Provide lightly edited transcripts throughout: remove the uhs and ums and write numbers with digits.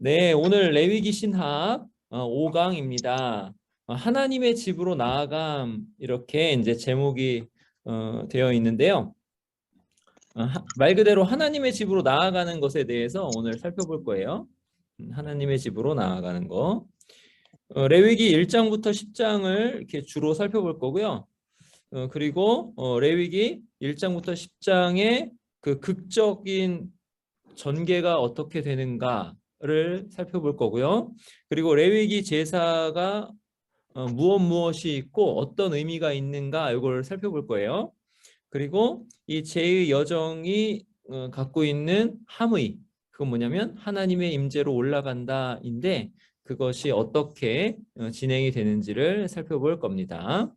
네, 오늘 레위기 신학 5강입니다. 하나님의 집으로 나아감 이렇게 이제 제목이 되어 있는데요. 말 그대로 하나님의 집으로 나아가는 것에 대해서 오늘 살펴볼 거예요. 하나님의 집으로 나아가는 거. 레위기 1장부터 10장을 이렇게 주로 살펴볼 거고요. 그리고 레위기 1장부터 10장의 그 극적인 전개가 어떻게 되는가를 살펴볼 거고요. 그리고 레위기 제사가 무엇이 있고 어떤 의미가 있는가 이걸 살펴볼 거예요. 그리고 이 제의 여정이 갖고 있는 함의, 그건 뭐냐면 하나님의 임재로 올라간다인데 그것이 어떻게 진행이 되는지를 살펴볼 겁니다.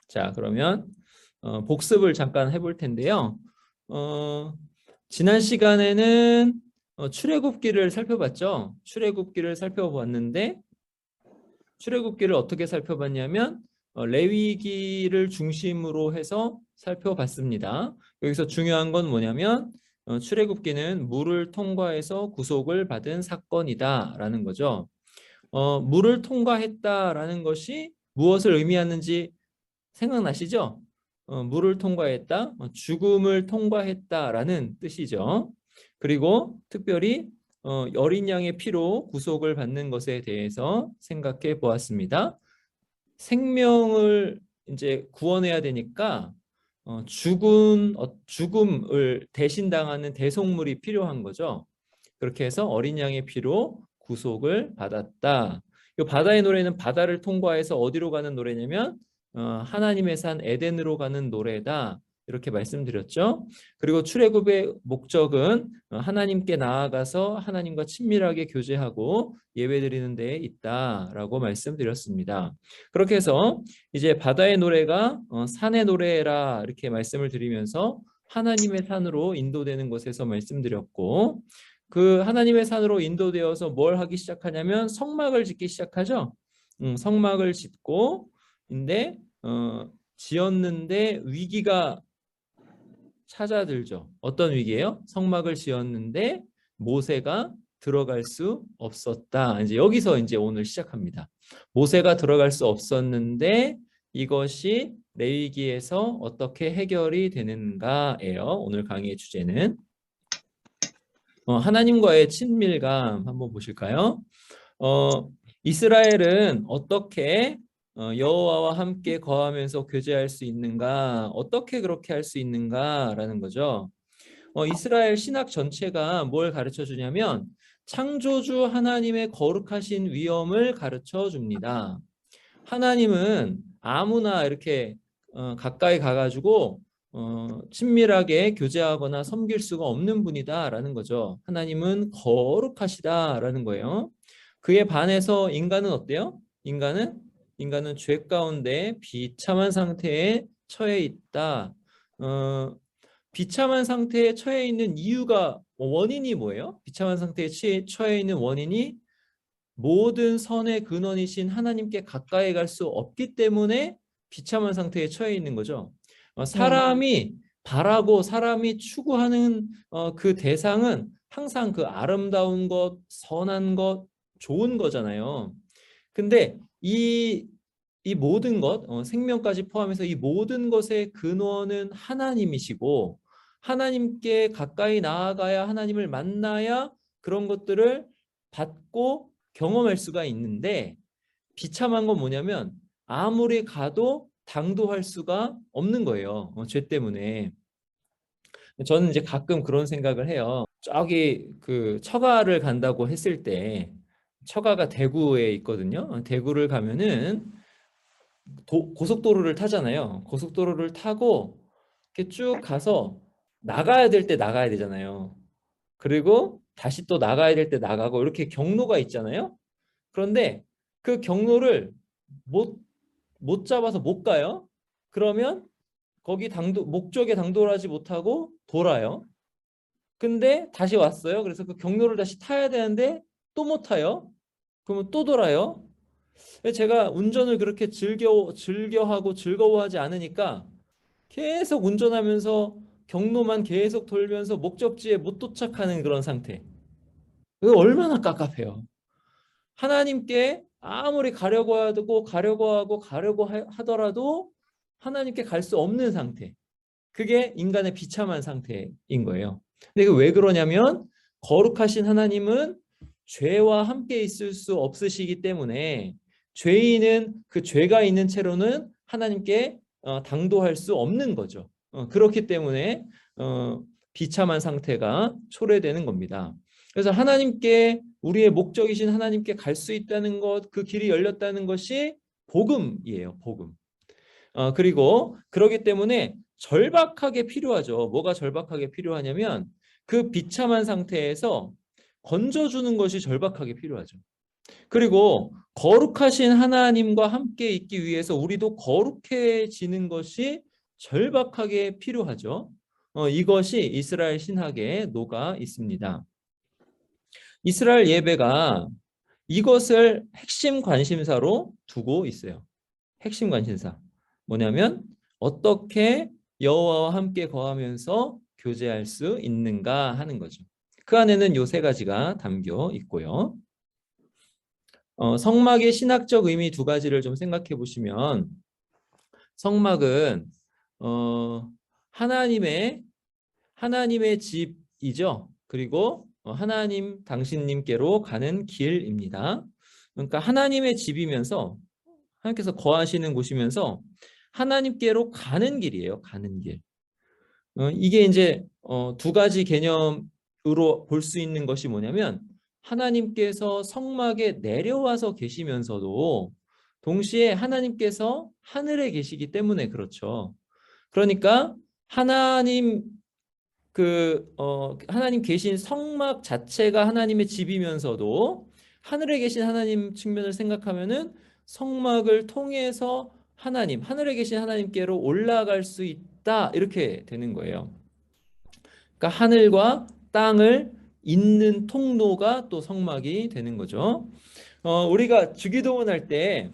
자, 그러면 복습을 잠깐 해볼 텐데요. 지난 시간에는 출애굽기를 살펴봤죠. 출애굽기를 살펴봤는데 출애굽기를 어떻게 살펴봤냐면 레위기를 중심으로 해서 살펴봤습니다. 여기서 중요한 건 뭐냐면 출애굽기는 물을 통과해서 구속을 받은 사건이다라는 거죠. 물을 통과했다라는 것이 무엇을 의미하는지 생각나시죠? 물을 통과했다, 죽음을 통과했다라는 뜻이죠. 그리고 특별히 어린 양의 피로 구속을 받는 것에 대해서 생각해 보았습니다. 생명을 이제 구원해야 되니까 죽음을 대신당하는 대속물이 필요한 거죠. 그렇게 해서 어린 양의 피로 구속을 받았다. 이 바다의 노래는 바다를 통과해서 어디로 가는 노래냐면 하나님의 산 에덴으로 가는 노래다. 이렇게 말씀드렸죠. 그리고 출애굽의 목적은 하나님께 나아가서 하나님과 친밀하게 교제하고 예배드리는 데에 있다라고 말씀드렸습니다. 그렇게 해서 이제 바다의 노래가 산의 노래라 이렇게 말씀을 드리면서 하나님의 산으로 인도되는 것에서 말씀드렸고, 그 하나님의 산으로 인도되어서 뭘 하기 시작하냐면 성막을 짓기 시작하죠. 성막을 짓고 인데 지었는데 위기가 찾아들죠. 어떤 위기예요? 성막을 지었는데 모세가 들어갈 수 없었다. 이제 여기서 이제 오늘 시작합니다. 모세가 들어갈 수 없었는데 이것이 레위기에서 어떻게 해결이 되는가예요. 오늘 강의의 주제는 하나님과의 친밀감 한번 보실까요? 이스라엘은 어떻게 여호와와 함께 거하면서 교제할 수 있는가? 어떻게 그렇게 할 수 있는가라는 거죠. 이스라엘 신학 전체가 뭘 가르쳐 주냐면 창조주 하나님의 거룩하신 위엄을 가르쳐 줍니다. 하나님은 아무나 이렇게 가까이 가가지고 친밀하게 교제하거나 섬길 수가 없는 분이다라는 거죠. 하나님은 거룩하시다라는 거예요. 그에 반해서 인간은 어때요? 인간은 죄 가운데 비참한 상태에 처해 있다. 비참한 상태에 처해 있는 이유가 원인이 뭐예요? 비참한 상태에 처해 있는 원인이 모든 선의 근원이신 하나님께 가까이 갈 수 없기 때문에 비참한 상태에 처해 있는 거죠. 네, 사람이 바라고 사람이 추구하는 그 대상은 항상 그 아름다운 것, 선한 것, 좋은 거잖아요. 근데 이 모든 것, 생명까지 포함해서 이 모든 것의 근원은 하나님이시고 하나님께 가까이 나아가야 하나님을 만나야 그런 것들을 받고 경험할 수가 있는데 비참한 건 뭐냐면 아무리 가도 당도할 수가 없는 거예요. 죄 때문에. 저는 이제 가끔 그런 생각을 해요. 저기 그 처가를 간다고 했을 때 처가가 대구에 있거든요. 대구를 가면은 고속도로를 타잖아요. 고속도로를 타고 이렇게 쭉 가서 나가야 될 때 나가야 되잖아요. 그리고 다시 또 나가야 될 때 나가고 이렇게 경로가 있잖아요. 그런데 그 경로를 못, 못 잡아서 못 가요. 그러면 거기 목적에 당도를 하지 못하고 돌아요. 근데 다시 왔어요. 그래서 그 경로를 다시 타야 되는데 또 못 타요. 그러면 또 돌아요. 제가 운전을 그렇게 즐겨하고 즐거워하지 않으니까 계속 운전하면서 경로만 계속 돌면서 목적지에 못 도착하는 그런 상태. 이거 얼마나 깝깝해요. 하나님께 아무리 가려고 하더라도 하나님께 갈 수 없는 상태. 그게 인간의 비참한 상태인 거예요. 근데 이게 왜 그러냐면 거룩하신 하나님은 죄와 함께 있을 수 없으시기 때문에 죄인은 그 죄가 있는 채로는 하나님께 당도할 수 없는 거죠. 그렇기 때문에 비참한 상태가 초래되는 겁니다. 그래서 하나님께 우리의 목적이신 하나님께 갈 수 있다는 것, 그 길이 열렸다는 것이 복음이에요. 복음. 그리고 그러기 때문에 절박하게 필요하죠. 뭐가 절박하게 필요하냐면 그 비참한 상태에서 건져주는 것이 절박하게 필요하죠. 그리고 거룩하신 하나님과 함께 있기 위해서 우리도 거룩해지는 것이 절박하게 필요하죠. 이것이 이스라엘 신학에 녹아 있습니다. 이스라엘 예배가 이것을 핵심 관심사로 두고 있어요. 핵심 관심사. 뭐냐면 어떻게 여호와와 함께 거하면서 교제할 수 있는가 하는 거죠. 그 안에는 요 세 가지가 담겨 있고요. 성막의 신학적 의미 두 가지를 좀 생각해 보시면 성막은 하나님의 집이죠. 그리고 하나님 당신님께로 가는 길입니다. 그러니까 하나님의 집이면서 하나님께서 거하시는 곳이면서 하나님께로 가는 길이에요. 가는 길. 이게 이제 두 가지 개념으로 볼 수 있는 것이 뭐냐면 하나님께서 성막에 내려와서 계시면서도 동시에 하나님께서 하늘에 계시기 때문에 그렇죠. 그러니까 하나님 하나님 계신 성막 자체가 하나님의 집이면서도 하늘에 계신 하나님 측면을 생각하면은 성막을 통해서 하늘에 계신 하나님께로 올라갈 수 있다 이렇게 되는 거예요. 그러니까 하늘과 땅을 잇는 통로가 또 성막이 되는 거죠. 우리가 주기도문 할 때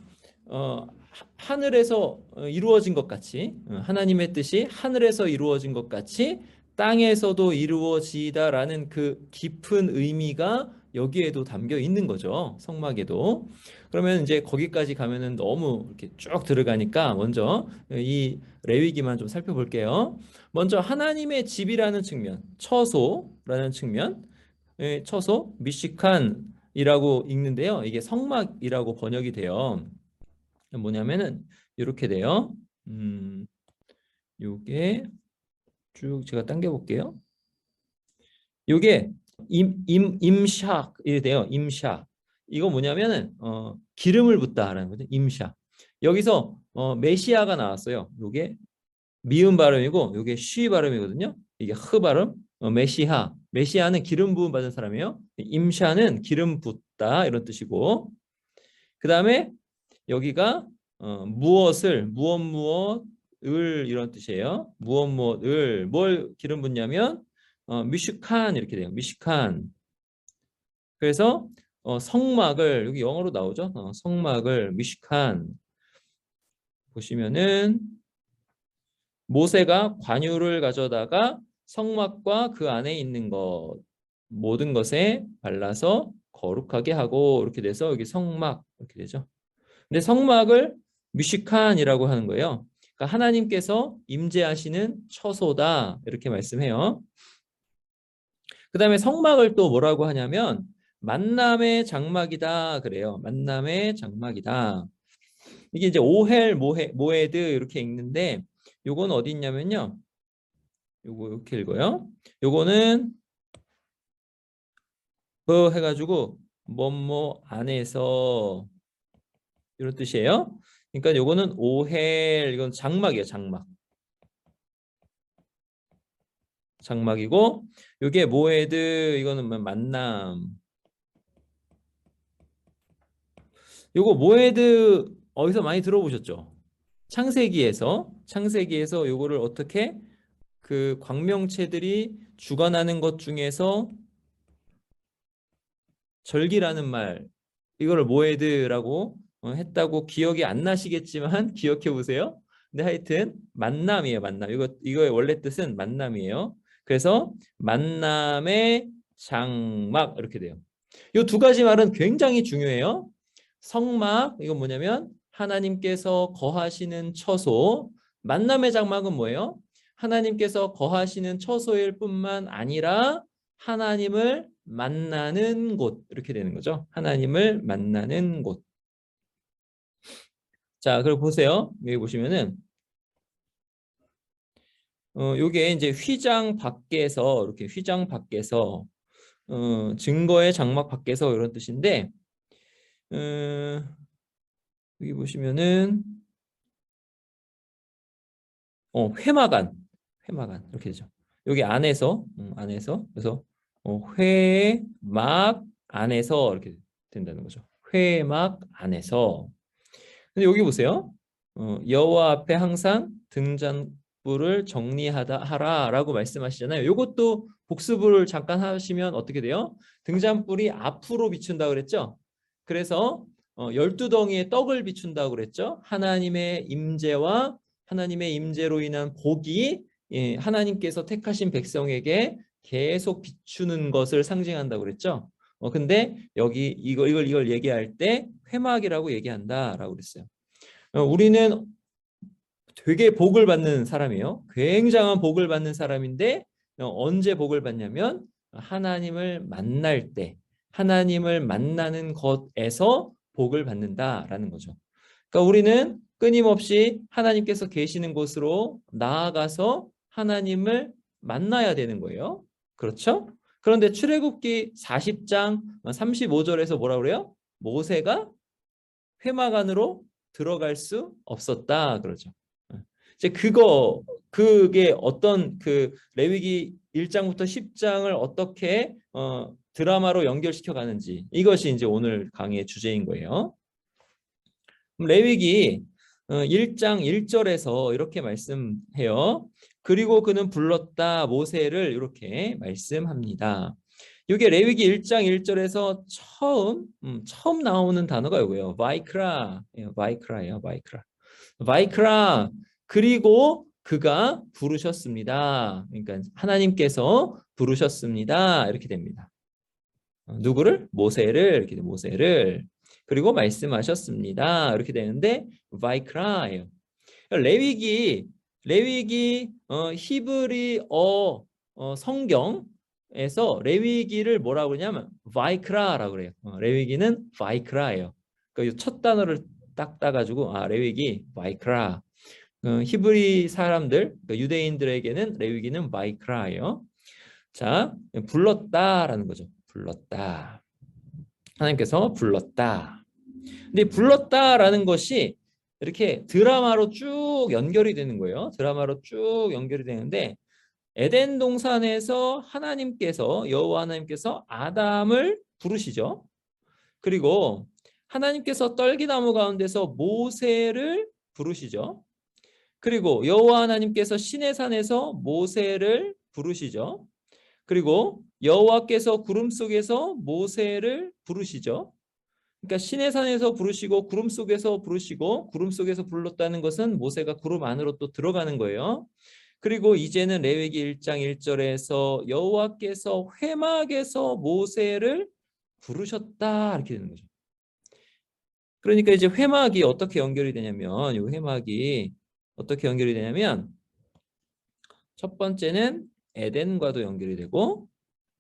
하늘에서 이루어진 것 같이 하나님의 뜻이 하늘에서 이루어진 것 같이 땅에서도 이루어지다라는 그 깊은 의미가 여기에도 담겨 있는 거죠. 성막에도. 그러면 이제 거기까지 가면은 너무 이렇게 쭉 들어가니까 먼저 이 레위기만 좀 살펴볼게요. 먼저 하나님의 집이라는 측면, 처소라는 측면, 처소, 미시칸이라고 읽는데요. 이게 성막이라고 번역이 돼요. 뭐냐면은 이렇게 돼요. 요게 쭉 제가 당겨 볼게요. 요게 임샥이 돼요. 임샥. 이거 뭐냐면은 기름을 붓다라는 거죠. 임샥. 여기서 메시아가 나왔어요. 요게 미음 발음이고 요게 쉬 발음이거든요. 이게 흐 발음. 메시하. 메시아는 기름 부음 받은 사람이에요. 임샤는 기름 붓다 이런 뜻이고. 그다음에 여기가 무엇을 이런 뜻이에요. 무엇을 뭘 기름 붓냐면 미슈칸 이렇게 돼요. 미슈칸. 그래서 성막을 여기 영어로 나오죠. 성막을 미슈칸 보시면은 모세가 관유를 가져다가 성막과 그 안에 있는 것 모든 것에 발라서 거룩하게 하고 이렇게 돼서 여기 성막 이렇게 되죠. 근데 성막을 미시칸이라고 하는 거예요. 그러니까 하나님께서 임재하시는 처소다 이렇게 말씀해요. 그 다음에 성막을 또 뭐라고 하냐면 만남의 장막이다 그래요. 만남의 장막이다. 이게 이제 오헬 모에드 이렇게 읽는데 요건 어디 있냐면요. 요거 이렇게 읽어요. 요거는 뭐 해가지고 뭐뭐 안에서 이런 뜻이에요. 그러니까 요거는 오헬 이건 장막이에요. 장막이고 요게 모에드 이거는 만남. 요거 모에드 어디서 많이 들어보셨죠? 창세기에서 요거를 어떻게 그 광명체들이 주관하는 것 중에서 절기라는 말 이거를 모에드라고 했다고 기억이 안 나시겠지만 기억해 보세요. 근데 하여튼 만남이에요. 만남. 이거의 원래 뜻은 만남이에요. 그래서 만남의 장막 이렇게 돼요. 이 두 가지 말은 굉장히 중요해요. 성막, 이건 뭐냐면 하나님께서 거하시는 처소. 만남의 장막은 뭐예요? 하나님께서 거하시는 처소일 뿐만 아니라 하나님을 만나는 곳. 이렇게 되는 거죠. 하나님을 만나는 곳. 자, 그리고 보세요. 여기 보시면은 요게 이제 휘장 밖에서, 이렇게 휘장 밖에서 증거의 장막 밖에서 이런 뜻인데, 어, 여기 보시면은 회막안, 회막안 이렇게 되죠. 여기 안에서, 안에서, 그래서 회막 안에서 이렇게 된다는 거죠. 회막 안에서. 근데 여기 보세요. 여호와 앞에 항상 등잔불을 정리하다 하라라고 말씀하시잖아요. 이것도 복습을 잠깐 하시면 어떻게 돼요? 등잔불이 앞으로 비춘다 그랬죠. 그래서 12덩이의 떡을 비춘다고 그랬죠. 하나님의 임재와 하나님의 임재로 인한 복이 하나님께서 택하신 백성에게 계속 비추는 것을 상징한다고 그랬죠. 근데 여기 이걸 얘기할 때 회막이라고 얘기한다라고 그랬어요. 우리는 되게 복을 받는 사람이에요. 굉장한 복을 받는 사람인데 언제 복을 받냐면 하나님을 만날 때, 하나님을 만나는 것에서 복을 받는다라는 거죠. 그러니까 우리는 끊임없이 하나님께서 계시는 곳으로 나아가서 하나님을 만나야 되는 거예요. 그렇죠? 그런데 출애굽기 40장 35절에서 뭐라 그래요? 모세가 회막 안으로 들어갈 수 없었다 그러죠. 이제 그게 어떤 그 레위기 1장부터 10장을 어떻게 드라마로 연결시켜 가는지, 이것이 이제 오늘 강의의 주제인 거예요. 레위기 1장 1절에서 이렇게 말씀해요. 그리고 그는 불렀다 모세를, 이렇게 말씀합니다. 이게 레위기 1장 1절에서 처음 나오는 단어가 이거예요. 바이크라. 바이크라예요. 바이크라. 바이크라. 그리고 그가 부르셨습니다. 그러니까 하나님께서 부르셨습니다. 이렇게 됩니다. 누구를? 모세를. 이렇게 모세를. 그리고 말씀하셨습니다. 이렇게 되는데 바이크라예요. 레위기 히브리어 성경에서 레위기를 뭐라고 그러냐면 바이크라라고 그래요. 레위기는 바이크라예요. 그러니까 첫 단어를 딱 따가지고 레위기 바이크라. 히브리 사람들, 그러니까 유대인들에게는 레위기는 바이크라예요. 자, 불렀다라는 거죠. 불렀다. 하나님께서 불렀다. 근데 불렀다라는 것이 이렇게 드라마로 쭉 연결이 되는 거예요. 드라마로 쭉 연결이 되는데, 에덴 동산에서 여호와 하나님께서 아담을 부르시죠. 그리고 하나님께서 떨기나무 가운데서 모세를 부르시죠. 그리고 여호와 하나님께서 시내산에서 모세를 부르시죠. 그리고 여호와께서 구름 속에서 모세를 부르시죠. 그러니까 시내산에서 부르시고 구름 속에서 부르시고, 구름 속에서 불렀다는 것은 모세가 구름 안으로 또 들어가는 거예요. 그리고 이제는 레위기 1장 1절에서 여호와께서 회막에서 모세를 부르셨다, 이렇게 되는 거죠. 그러니까 이제 회막이 어떻게 연결이 되냐면, 이 회막이 어떻게 연결이 되냐면, 첫 번째는 에덴과도 연결이 되고,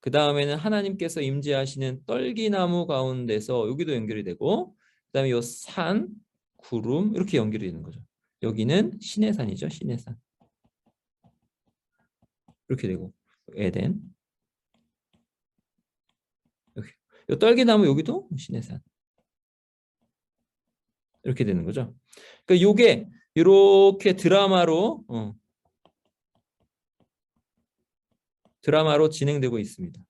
그 다음에는 하나님께서 임재하시는 떨기나무 가운데서 여기도 연결이 되고, 그 다음에 이 산, 구름, 이렇게 연결이 되는 거죠. 여기는 시내산이죠. 시내산. 이렇게 되고, 에덴. 여기. 이 떨기나무 여기도 시내산. 이렇게 되는 거죠. 그러니까 이게 이렇게 드라마로 진행되고 있습니다.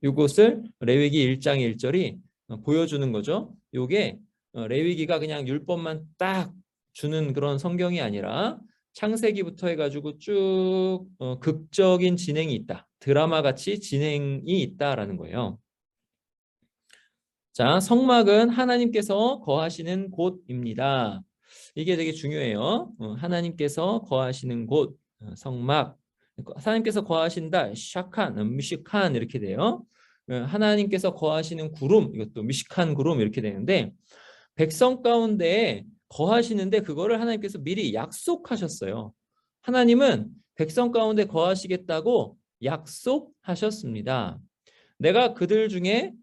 이것을 레위기 1장 1절이 보여주는 거죠. 이게 레위기가 그냥 율법만 딱 주는 그런 성경이 아니라 창세기부터 해가지고 쭉 극적인 진행이 있다. 드라마 같이 진행이 있다라는 거예요. 자, 성막은 하나님께서 거하시는 곳입니다. 이게 되게 중요해요. 하나님께서 거하시는 곳, 성막. 하나님께서 거하신다. 샤칸, 미시칸 이렇게 돼요. 하나님께서 거하시는 구름, 이것도 미시칸 구름 이렇게 되는데 백성 가운데 거하시는데 그거를 하나님께서 미리 약속하셨어요. 하나님은 백성 가운데 거하시겠다고 약속하셨습니다. 내가 그들 중에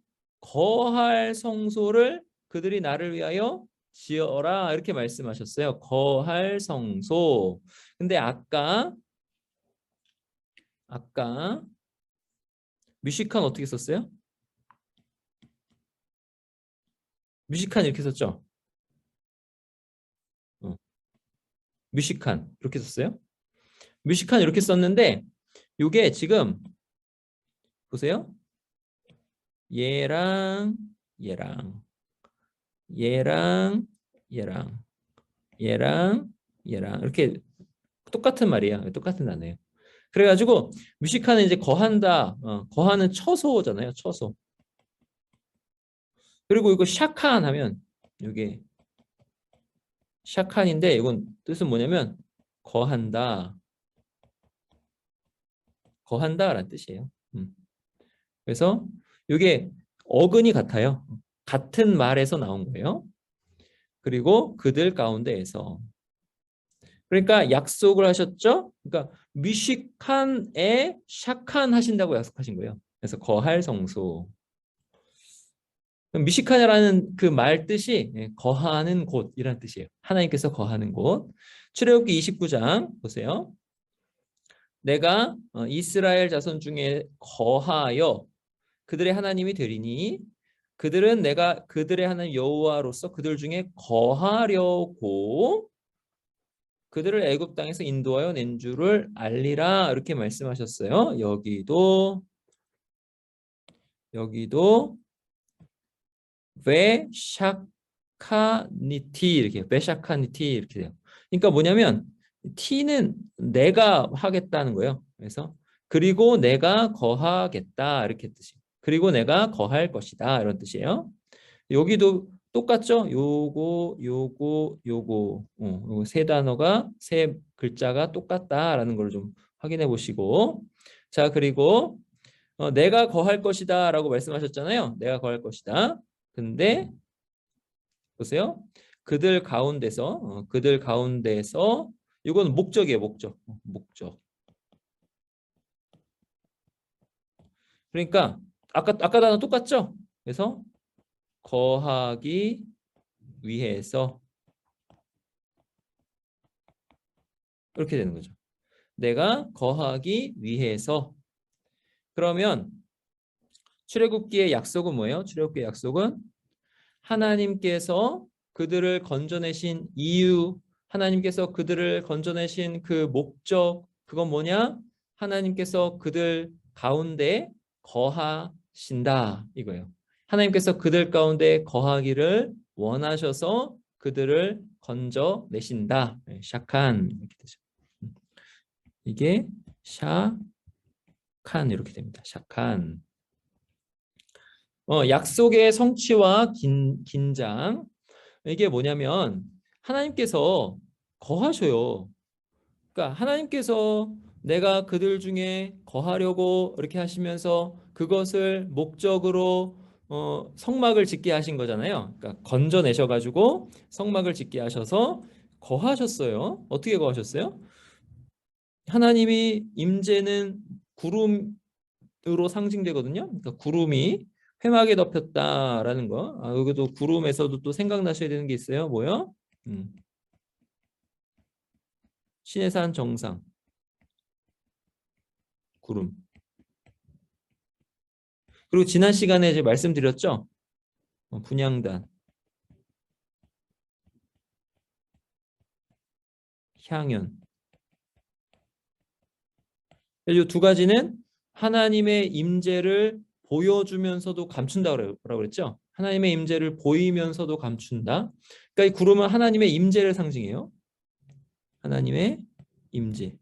거할 성소를 그들이 나를 위하여 지어라 이렇게 말씀하셨어요. 거할 성소. 근데 아까 뮤시칸 어떻게 썼어요? 뮤시칸 이렇게 썼죠? 어, 뮤시칸 이렇게 썼어요? 뮤시칸 이렇게 썼는데 이게 지금 보세요. 얘랑 얘랑 얘랑 얘랑 얘랑 얘랑 이렇게 똑같은 말이에요. 똑같은 단어예요. 그래가지고 뮤시칸은 이제 거한다, 거하는 처소잖아요. 처소. 그리고 이거 샤칸 하면 이게 샤칸인데 이건 뜻은 뭐냐면 거한다, 거한다라는 뜻이에요. 그래서 이게 어근이 같아요. 같은 말에서 나온 거예요. 그리고 그들 가운데에서 그러니까 약속을 하셨죠. 그러니까 미식한에 샤칸 하신다고 약속하신 거예요. 그래서 거할 성소. 미시카냐라는 그 말 뜻이 거하는 곳이라는 뜻이에요. 하나님께서 거하는 곳. 출애굽기 29장 보세요. 내가 이스라엘 자손 중에 거하여 그들의 하나님이 되리니 그들은 내가 그들의 하나님 여호와로서 그들 중에 거하려고 그들을 애굽 땅에서 인도하여 낸 줄을 알리라 이렇게 말씀하셨어요. 여기도 베샤카니티 이렇게 베샤카니티 이렇게 돼요. 그러니까 뭐냐면 T는 내가 하겠다는 거예요. 그래서 그리고 내가 거하겠다 이렇게 뜻이. 그리고 내가 거할 것이다 이런 뜻이에요. 여기도 똑같죠? 요거 세 단어가 세 글자가 똑같다라는 걸 좀 확인해 보시고 자 그리고 내가 거할 것이다 라고 말씀하셨잖아요. 내가 거할 것이다. 근데 보세요. 그들 가운데서 이건 목적이에요. 목적. 그러니까 아까 단어 똑같죠? 그래서 거하기 위해서 이렇게 되는 거죠. 내가 거하기 위해서 그러면 출애굽기의 약속은 뭐예요? 출애굽기의 약속은 하나님께서 그들을 건져내신 이유, 하나님께서 그들을 건져내신 그 목적, 그건 뭐냐? 하나님께서 그들 가운데 거하신다 이거예요. 하나님께서 그들 가운데 거하기를 원하셔서 그들을 건져내신다. 샤칸 이렇게 되죠. 이게 샤칸 이렇게 됩니다. 샤칸. 약속의 성취와 긴장 이게 뭐냐면 하나님께서 거하셔요. 그러니까 하나님께서 내가 그들 중에 거하려고 이렇게 하시면서 그것을 목적으로 성막을 짓게 하신 거잖아요. 그러니까 건져내셔 가지고 성막을 짓게 하셔서 거하셨어요. 어떻게 거하셨어요? 하나님이 임재는 구름으로 상징되거든요. 그러니까 구름이 회막에 덮였다라는 거. 여기도 구름에서도 또 생각나셔야 되는 게 있어요. 뭐요? 시내산 정상 구름. 그리고 지난 시간에 이제 말씀드렸죠. 분향단, 향연. 이 두 가지는 하나님의 임재를 보여주면서도 감춘다고 그랬죠. 하나님의 임재를 보이면서도 감춘다. 그러니까 이 구름은 하나님의 임재를 상징해요. 하나님의 임재.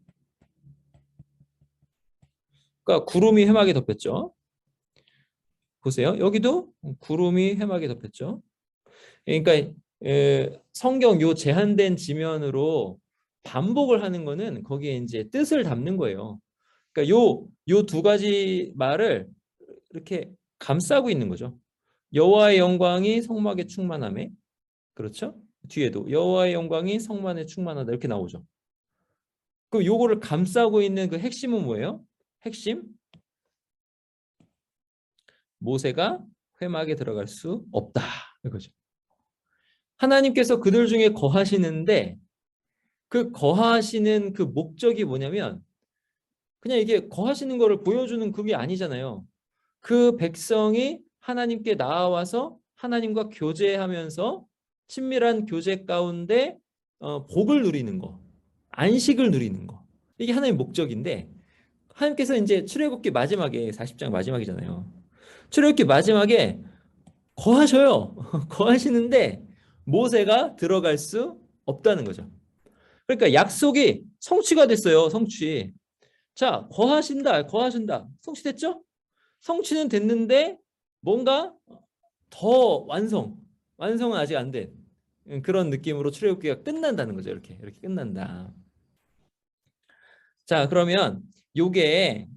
그러니까 구름이 회막에 덮였죠. 보세요. 여기도 구름이 회막에 덮였죠. 그러니까 성경 요 제한된 지면으로 반복을 하는 거는 거기에 이제 뜻을 담는 거예요. 그러니까 요 두 가지 말을 이렇게 감싸고 있는 거죠. 여호와의 영광이 성막에 충만하매. 그렇죠? 뒤에도 여호와의 영광이 성만에 충만하다 이렇게 나오죠. 그럼 요거를 감싸고 있는 그 핵심은 뭐예요? 핵심? 모세가 회막에 들어갈 수 없다. 이거죠. 하나님께서 그들 중에 거하시는데 그 거하시는 그 목적이 뭐냐면 그냥 이게 거하시는 거를 보여주는 그게 아니잖아요. 그 백성이 하나님께 나아와서 하나님과 교제하면서 친밀한 교제 가운데 복을 누리는 거, 안식을 누리는 거. 이게 하나님의 목적인데 하나님께서 이제 출애굽기 마지막에 40장 마지막이잖아요. 출애굽기 마지막에 거하셔요. 거하시는데 모세가 들어갈 수 없다는 거죠. 그러니까 약속이 성취가 됐어요. 성취. 자, 거하신다. 거하신다. 성취됐죠? 성취는 됐는데 뭔가 더 완성은 아직 안 된 그런 느낌으로 출애굽기가 끝난다는 거죠. 이렇게 끝난다. 자, 그러면 요게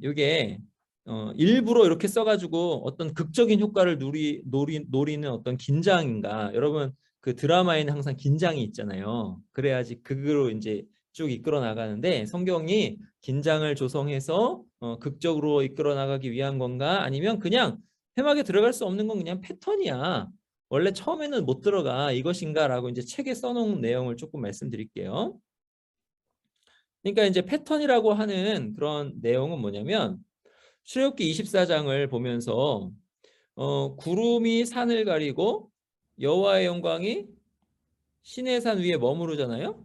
일부러 이렇게 써가지고 어떤 극적인 효과를 노리는 어떤 긴장인가? 여러분 그 드라마에는 항상 긴장이 있잖아요. 그래야지 극으로 이제 쭉 이끌어 나가는데 성경이 긴장을 조성해서 극적으로 이끌어 나가기 위한 건가? 아니면 그냥 회막에 들어갈 수 없는 건 그냥 패턴이야. 원래 처음에는 못 들어가 이것인가라고 이제 책에 써놓은 내용을 조금 말씀드릴게요. 그러니까 이제 패턴이라고 하는 그런 내용은 뭐냐면 출애굽기 24장을 보면서 구름이 산을 가리고 여호와의 영광이 시내산 위에 머무르잖아요.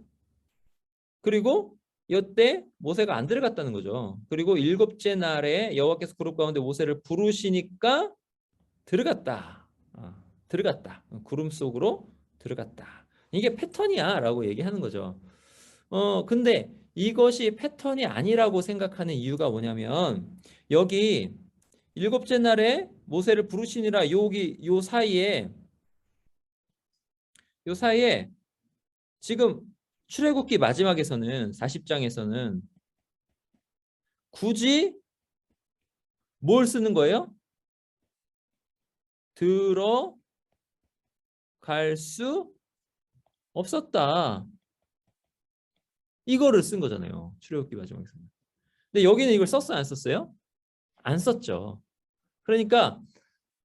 그리고 이때 모세가 안 들어갔다는 거죠. 그리고 일곱째 날에 여호와께서 구름 가운데 모세를 부르시니까 들어갔다. 들어갔다. 구름 속으로 들어갔다. 이게 패턴이야 라고 얘기하는 거죠. 근데 이것이 패턴이 아니라고 생각하는 이유가 뭐냐면 여기 일곱째 날에 모세를 부르시니라 여기 요 사이에 지금 출애굽기 마지막에서는 40장에서는 굳이 뭘 쓰는 거예요? 들어갈 수 없었다. 이거를 쓴 거잖아요. 출애굽기 마지막에서는. 근데 여기는 이걸 썼어요, 안 썼어요? 안 썼죠. 그러니까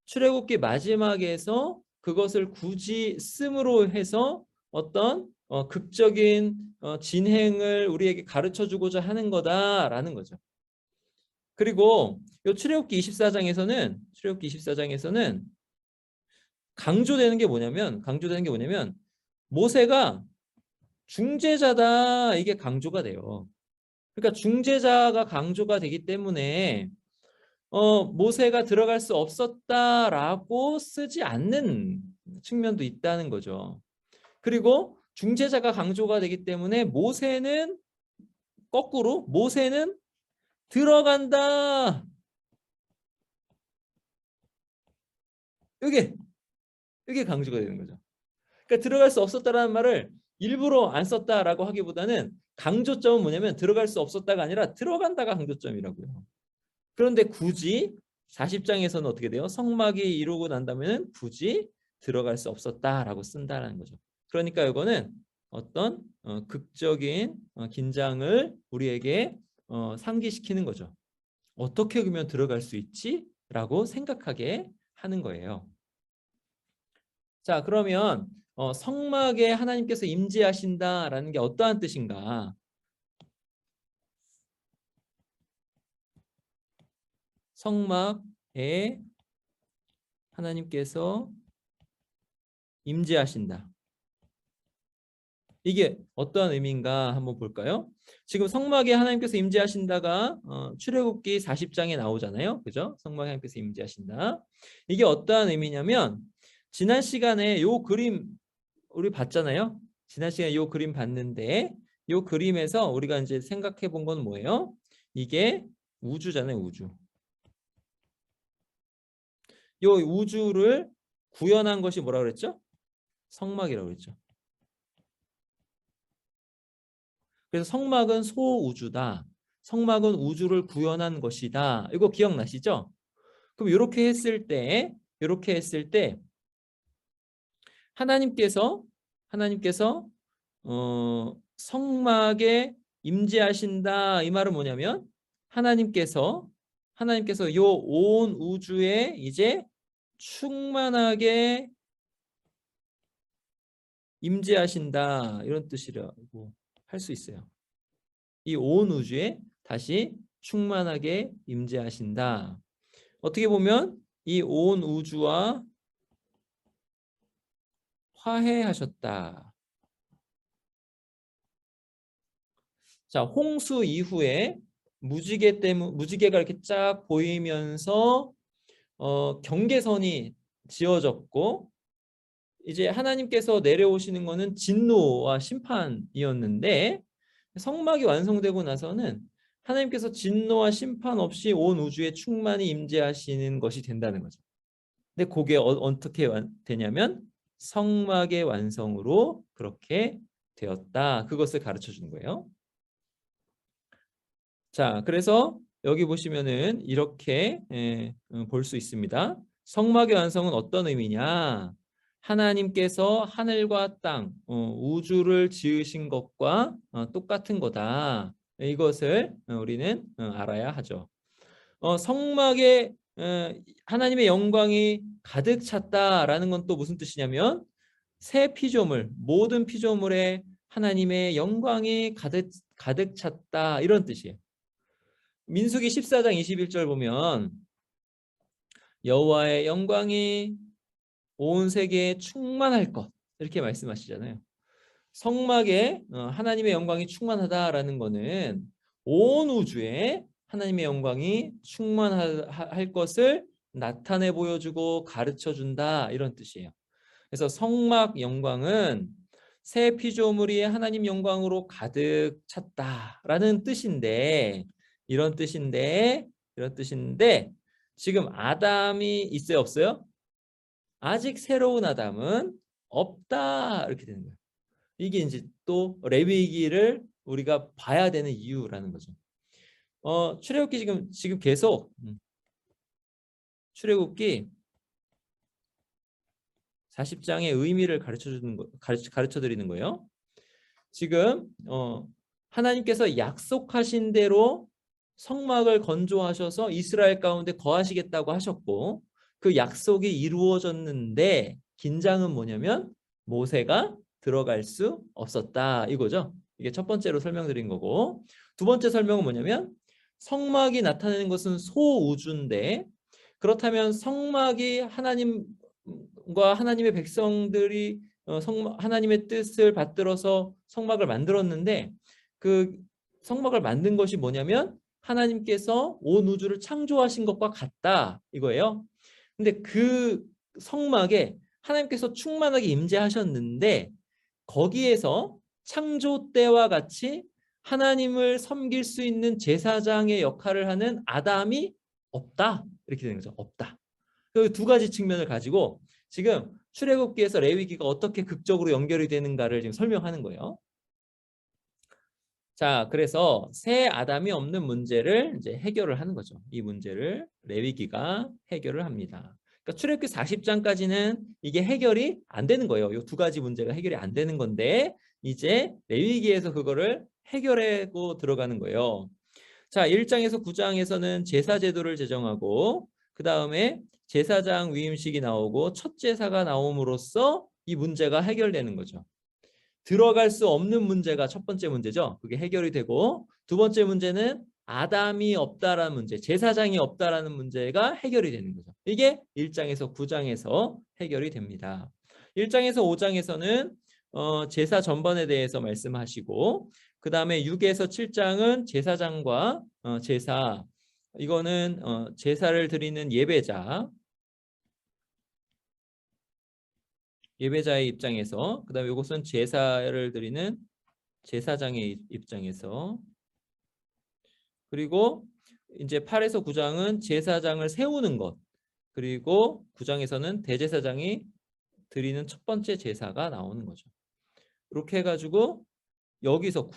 출애굽기 마지막에서 그것을 굳이 씀으로 해서 어떤 극적인 진행을 우리에게 가르쳐 주고자 하는 거다라는 거죠. 그리고 이 출애굽기 24장에서는 강조되는 게 뭐냐면 모세가 중재자다 이게 강조가 돼요. 그러니까 중재자가 강조가 되기 때문에 모세가 들어갈 수 없었다라고 쓰지 않는 측면도 있다는 거죠. 그리고 중재자가 강조가 되기 때문에 거꾸로 모세는 들어간다. 이게 강조가 되는 거죠. 그러니까 들어갈 수 없었다라는 말을 일부러 안 썼다라고 하기보다는 강조점은 뭐냐면 들어갈 수 없었다가 아니라 들어간다가 강조점이라고요. 그런데 굳이 40장에서는 어떻게 돼요? 성막이 이루고 난 다음에는 굳이 들어갈 수 없었다라고 쓴다는 거죠. 그러니까 이거는 어떤 극적인 긴장을 우리에게 상기시키는 거죠. 어떻게 그러면 들어갈 수 있지? 라고 생각하게 하는 거예요. 자, 그러면 성막에 하나님께서 임재하신다라는 게 어떠한 뜻인가? 성막에 하나님께서 임재하신다. 이게 어떠한 의미인가 한번 볼까요? 지금 성막에 하나님께서 임재하신다가 출애굽기 40장에 나오잖아요. 그죠? 성막에 하나님께서 임재하신다. 이게 어떠한 의미냐면 지난 시간에 요 그림 우리 봤잖아요. 지난 시간에 요 그림 봤는데 요 그림에서 우리가 이제 생각해 본 건 뭐예요? 이게 우주잖아요, 우주. 요 우주를 구현한 것이 뭐라고 그랬죠? 성막이라고 그랬죠. 그래서 성막은 소우주다. 성막은 우주를 구현한 것이다. 이거 기억나시죠? 그럼 이렇게 했을 때 하나님께서 성막에 임재하신다. 이 말은 뭐냐면 하나님께서 요 온 우주에 이제 충만하게 임재하신다. 이런 뜻이라고 할 수 있어요. 이 온 우주에 다시 충만하게 임재하신다. 어떻게 보면 이 온 우주와 화해하셨다. 자, 홍수 이후에 무지개가 이렇게 쫙 보이면서 경계선이 지어졌고, 이제 하나님께서 내려오시는 것은 진노와 심판이었는데, 성막이 완성되고 나서는 하나님께서 진노와 심판 없이 온 우주에 충만히 임재하시는 것이 된다는 거죠. 근데 그게 어떻게 되냐면 성막의 완성으로 그렇게 되었다. 그것을 가르쳐 주는 거예요. 자, 그래서 여기 보시면은 이렇게 볼 수 있습니다. 성막의 완성은 어떤 의미냐? 하나님께서 하늘과 땅, 우주를 지으신 것과 똑같은 거다. 이것을 우리는 알아야 하죠. 성막에 하나님의 영광이 가득 찼다라는 건 또 무슨 뜻이냐면 새 피조물, 모든 피조물에 하나님의 영광이 가득 찼다 이런 뜻이에요. 민수기 14장 21절 보면 여호와의 영광이 온 세계에 충만할 것 이렇게 말씀하시잖아요. 성막에 하나님의 영광이 충만하다라는 거는 온 우주에 하나님의 영광이 충만할 것을 나타내 보여주고 가르쳐 준다 이런 뜻이에요. 그래서 성막 영광은 새 피조물이 하나님 영광으로 가득 찼다라는 뜻인데 이런 뜻인데 지금 아담이 있어요 없어요? 아직 새로운 아담은 없다 이렇게 되는 거예요. 이게 이제 또 레위기를 우리가 봐야 되는 이유라는 거죠. 출애굽기 지금 계속 출애굽기 40장의 의미를 가르쳐 드리는 거예요. 지금 하나님께서 약속하신 대로 성막을 건조하셔서 이스라엘 가운데 거하시겠다고 하셨고 그 약속이 이루어졌는데 긴장은 뭐냐면 모세가 들어갈 수 없었다 이거죠. 이게 첫 번째로 설명드린 거고 두 번째 설명은 뭐냐면 성막이 나타내는 것은 소우주인데 그렇다면 성막이 하나님과 하나님의 백성들이 하나님의 뜻을 받들어서 성막을 만들었는데 그 성막을 만든 것이 뭐냐면 하나님께서 온 우주를 창조하신 것과 같다 이거예요. 근데 그 성막에 하나님께서 충만하게 임재하셨는데 거기에서 창조 때와 같이 하나님을 섬길 수 있는 제사장의 역할을 하는 아담이 없다 이렇게 되는 거죠. 없다. 그 두 가지 측면을 가지고 지금 출애굽기에서 레위기가 어떻게 극적으로 연결이 되는가를 지금 설명하는 거예요. 자, 그래서 새 아담이 없는 문제를 이제 해결을 하는 거죠. 이 문제를 레위기가 해결을 합니다. 그러니까 출애굽기 40장까지는 이게 해결이 안 되는 거예요. 이 두 가지 문제가 해결이 안 되는 건데 이제 레위기에서 그거를 해결하고 들어가는 거예요. 자, 1장에서 9장에서는 제사 제도를 제정하고 그 다음에 제사장 위임식이 나오고 첫 제사가 나옴으로써 이 문제가 해결되는 거죠. 들어갈 수 없는 문제가 첫 번째 문제죠. 그게 해결이 되고 두 번째 문제는 아담이 없다라는 문제, 제사장이 없다라는 문제가 해결이 되는 거죠. 이게 1장에서 9장에서 해결이 됩니다. 1장에서 5장에서는 제사 전반에 대해서 말씀하시고 그 다음에 6에서 7장은 제사장과 제사 이거는 제사를 드리는 예배자의 입장에서 그 다음에 이것은 제사를 드리는 제사장의 입장에서 그리고 이제 8에서 9장은 제사장을 세우는 것 그리고 9장에서는 대제사장이 드리는 첫 번째 제사가 나오는 거죠. 이렇게 해가지고 여기서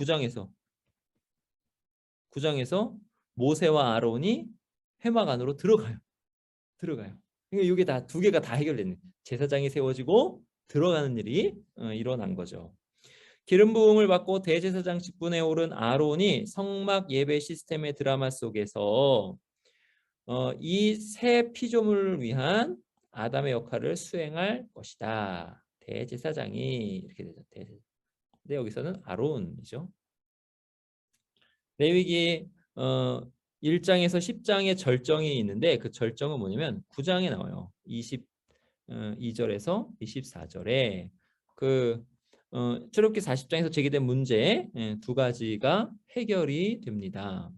9장에서 모세와 아론이 회막 안으로 들어가요. 그러니까 이게 다 두 개가 다 해결되는, 제사장이 세워지고 들어가는 일이 일어난 거죠. 기름 부음을 받고 대제사장 직분에 오른 아론이 성막 예배 시스템의 드라마 속에서 이 새 피조물을 위한 아담의 역할을 수행할 것이다. 대제사장이 이렇게 되죠. 근데 여기서는 아론이죠. 레위기 1장에서 10장의 절정이 있는데 그 절정은 뭐냐면 9장에 나와요. 22절에서 24절에 그 출애굽기 40장에서 제기된 문제 두 가지가 해결이 됩니다.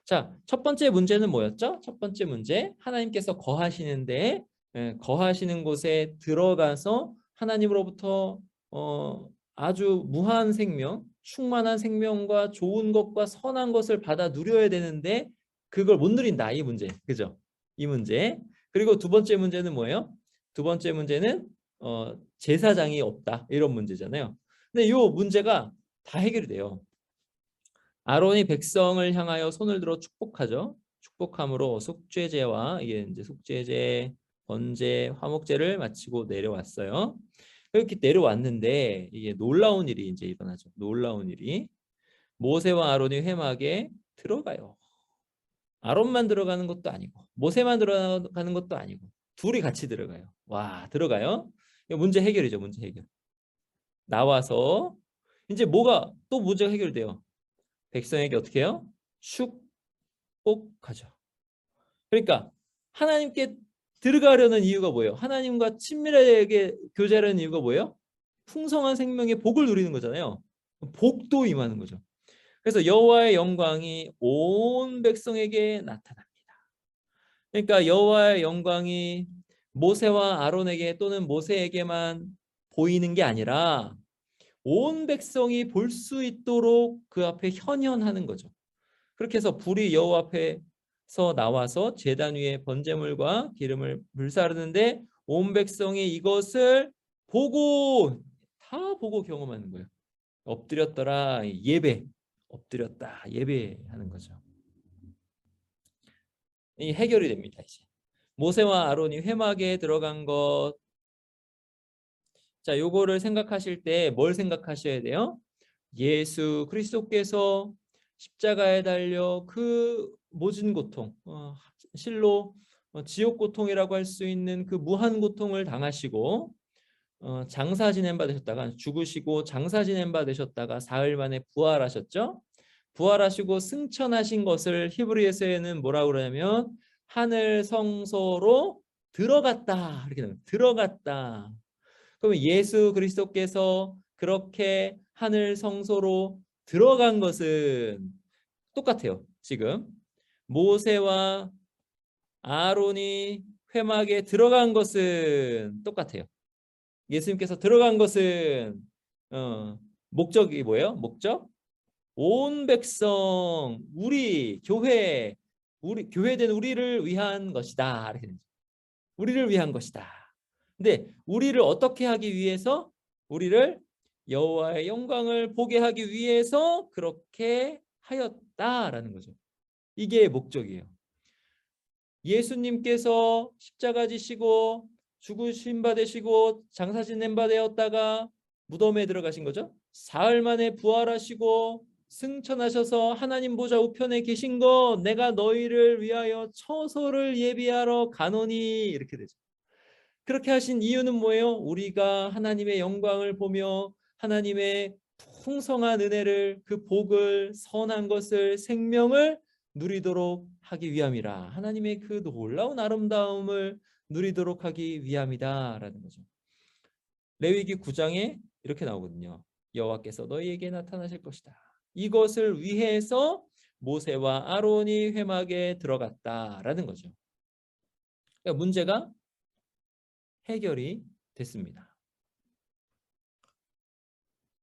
자, 첫 번째 문제는 뭐였죠? 첫 번째 문제, 하나님께서 거하시는데 거하시는 곳에 들어가서 하나님으로부터 아주 무한 생명, 충만한 생명과 좋은 것과 선한 것을 받아 누려야 되는데 그걸 못 누린다. 이 문제. 그죠? 이 문제. 그리고 두 번째 문제는 뭐예요? 두 번째 문제는 제사장이 없다. 이런 문제잖아요. 근데 이 문제가 다 해결이 돼요. 아론이 백성을 향하여 손을 들어 축복하죠. 축복함으로 속죄제와 이게 이제 속죄제, 번제, 화목제를 마치고 내려왔어요. 이렇게 내려왔는데 이게 놀라운 일이 이제 일어나죠. 놀라운 일이 모세와 아론이 회막에 들어가요. 아론만 들어가는 것도 아니고 모세만 들어가는 것도 아니고 둘이 같이 들어가요. 와, 들어가요. 이거 문제 해결이죠. 문제 해결. 나와서 이제 뭐가 또 문제가 해결돼요. 백성에게 어떻게 해요? 축복하죠. 그러니까 하나님께 들어가려는 이유가 뭐예요? 하나님과 친밀하게 교제하려는 이유가 뭐예요? 풍성한 생명의 복을 누리는 거잖아요. 복도 임하는 거죠. 그래서 여호와의 영광이 온 백성에게 나타납니다. 그러니까 여호와의 영광이 모세와 아론에게 또는 모세에게만 보이는 게 아니라 온 백성이 볼 수 있도록 그 앞에 현현하는 거죠. 그렇게 해서 불이 여호와 앞에서 나와서 제단 위에 번제물과 기름을 불사르는데 온 백성이 이것을 보고 다 보고 경험하는 거예요. 엎드렸더라 예배, 엎드렸다 예배하는 거죠. 이 해결이 됩니다. 이제 모세와 아론이 회막에 들어간 것. 자, 요거를 생각하실 때 뭘 생각하셔야 돼요? 예수 그리스도께서 십자가에 달려 그 모진 고통, 실로 지옥 고통이라고 할 수 있는 그 무한 고통을 당하시고 장사 지냄 받으셨다가 죽으시고 장사 지냄 받으셨다가 사흘 만에 부활하셨죠. 부활하시고 승천하신 것을 히브리서에는 뭐라고 그러냐면 하늘 성소로 들어갔다 이렇게 나와요. 들어갔다. 그러면 예수 그리스도께서 그렇게 하늘 성소로 들어간 것은 똑같아요. 지금 모세와 아론이 회막에 들어간 것은 똑같아요. 예수님께서 들어간 것은 목적이 뭐예요? 목적? 온 백성, 우리 교회, 우리 교회된 우리를 위한 것이다. 우리를 위한 것이다. 근데 우리를 어떻게 하기 위해서? 우리를 여호와의 영광을 보게 하기 위해서 그렇게 하였다라는 거죠. 이게 목적이에요. 예수님께서 십자가 지시고 죽으신 바 되시고 장사 지낸 바 되었다가 무덤에 들어가신 거죠. 사흘 만에 부활하시고 승천하셔서 하나님 보좌 우편에 계신 것 내가 너희를 위하여 처소를 예비하러 가노니 이렇게 되죠. 그렇게 하신 이유는 뭐예요? 우리가 하나님의 영광을 보며 하나님의 풍성한 은혜를 그 복을 선한 것을 생명을 누리도록 하기 위함이라. 하나님의 그 놀라운 아름다움을 누리도록 하기 위함이다라는 거죠. 레위기 9장에 이렇게 나오거든요. 여호와께서 너희에게 나타나실 것이다. 이것을 위해서 모세와 아론이 회막에 들어갔다라는 거죠. 그러니까 문제가 해결이 됐습니다.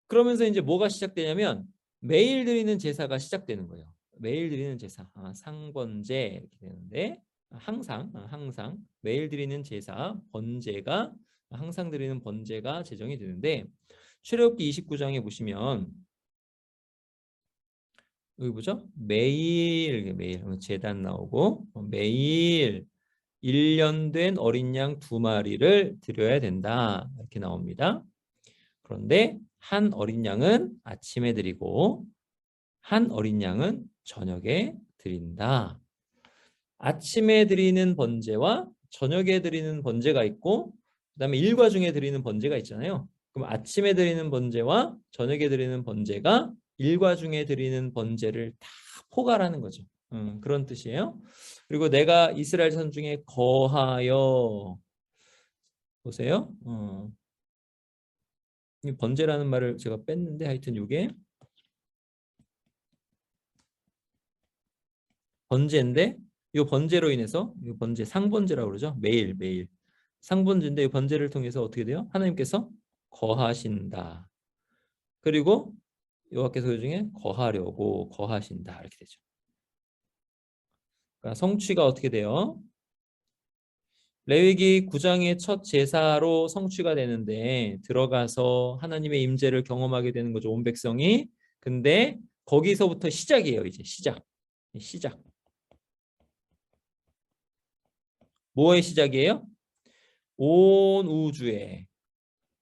그러면서 이제 뭐가 시작되냐면 매일 드리는 제사가 시작되는 거예요. 매일 드리는 제사, 상번제 이렇게 되는데 항상 매일 드리는 제사, 번제가 항상 드리는 번제가 제정이 되는데 출애굽기 29장에 보시면 여기 보죠? 매일 매일 제단 나오고 매일 1년 된 어린 양 2마리를 드려야 된다. 이렇게 나옵니다. 그런데 한 어린 양은 아침에 드리고 한 어린 양은 저녁에 드린다. 아침에 드리는 번제와 저녁에 드리는 번제가 있고 그다음에 일과 중에 드리는 번제가 있잖아요. 그럼 아침에 드리는 번제와 저녁에 드리는 번제가 일과 중에 드리는 번제를 다 포괄하는 거죠. 그런 뜻이에요. 그리고 내가 이스라엘 선 중에 거하여 보세요. 이 번제라는 말을 제가 뺐는데 하여튼 이게 번제인데 이 번제로 인해서 이 번제 상번제라고 그러죠. 매일 매일 상번제인데 이 번제를 통해서 어떻게 돼요? 하나님께서 거하신다. 그리고 여호와께서 그 중에 거하려고 거하신다 이렇게 되죠. 그러니까 성취가 어떻게 돼요? 레위기 9장의 첫 제사로 성취가 되는데 들어가서 하나님의 임재를 경험하게 되는 거죠. 온 백성이. 근데 거기서부터 시작이에요. 이제 시작. 뭐의 시작이에요? 온 우주에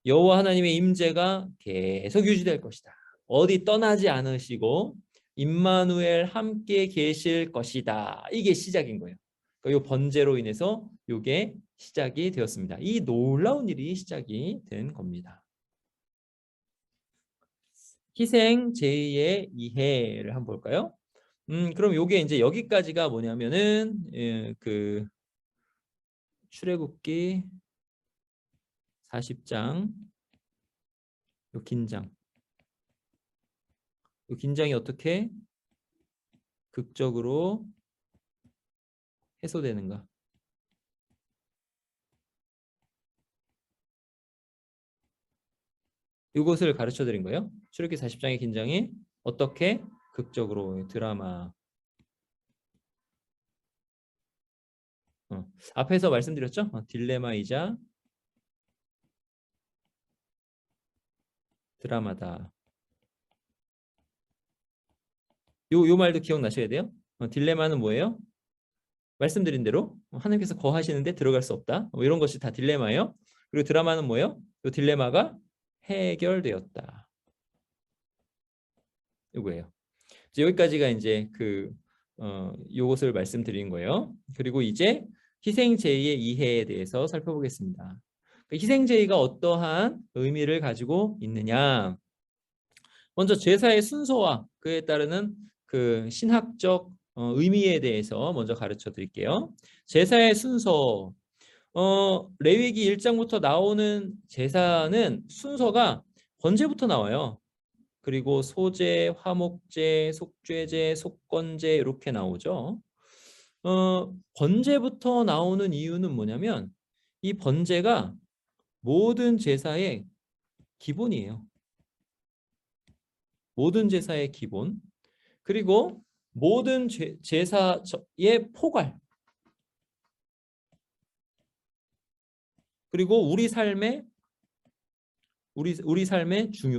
여호와 하나님의 임재가 계속 유지될 것이다. 어디 떠나지 않으시고 임마누엘 함께 계실 것이다. 이게 시작인 거예요. 그러니까 이 번제로 인해서 이게 시작이 되었습니다. 이 놀라운 일이 시작이 된 겁니다. 희생 제의의 이해를 한번 볼까요? 그럼 요게 이제 여기까지가 뭐냐면은 그 출애굽기 40장 요 긴장. 요 긴장이 어떻게 극적으로 해소되는가? 이것을 가르쳐 드린 거예요. 출애굽기 40장의 긴장이 어떻게 극적으로 드라마 앞에서 말씀드렸죠? 딜레마이자 드라마다. 요 말도 기억나셔야 돼요. 딜레마는 뭐예요? 말씀드린 대로 하나님께서 거하시는데 들어갈 수 없다. 이런 것이 다 딜레마예요. 그리고 드라마는 뭐예요? 이 딜레마가 해결되었다. 이거예요. 이제 여기까지가 이제 요것을 말씀드린 거예요. 그리고 이제 희생제의의 이해에 대해서 살펴보겠습니다. 희생제의가 어떠한 의미를 가지고 있느냐? 먼저 제사의 순서와 그에 따르는 그 신학적 의미에 대해서 먼저 가르쳐 드릴게요. 제사의 순서, 레위기 1장부터 나오는 제사는 순서가 번제부터 나와요. 그리고 소제, 화목제, 속죄제, 속건제 이렇게 나오죠. 번제부터 나오는 이유는 뭐냐면 이 번제가 모든 제사의 기본이에요. 모든 제사의 기본. 그리고 모든 제사의 포괄. 그리고 우리 삶의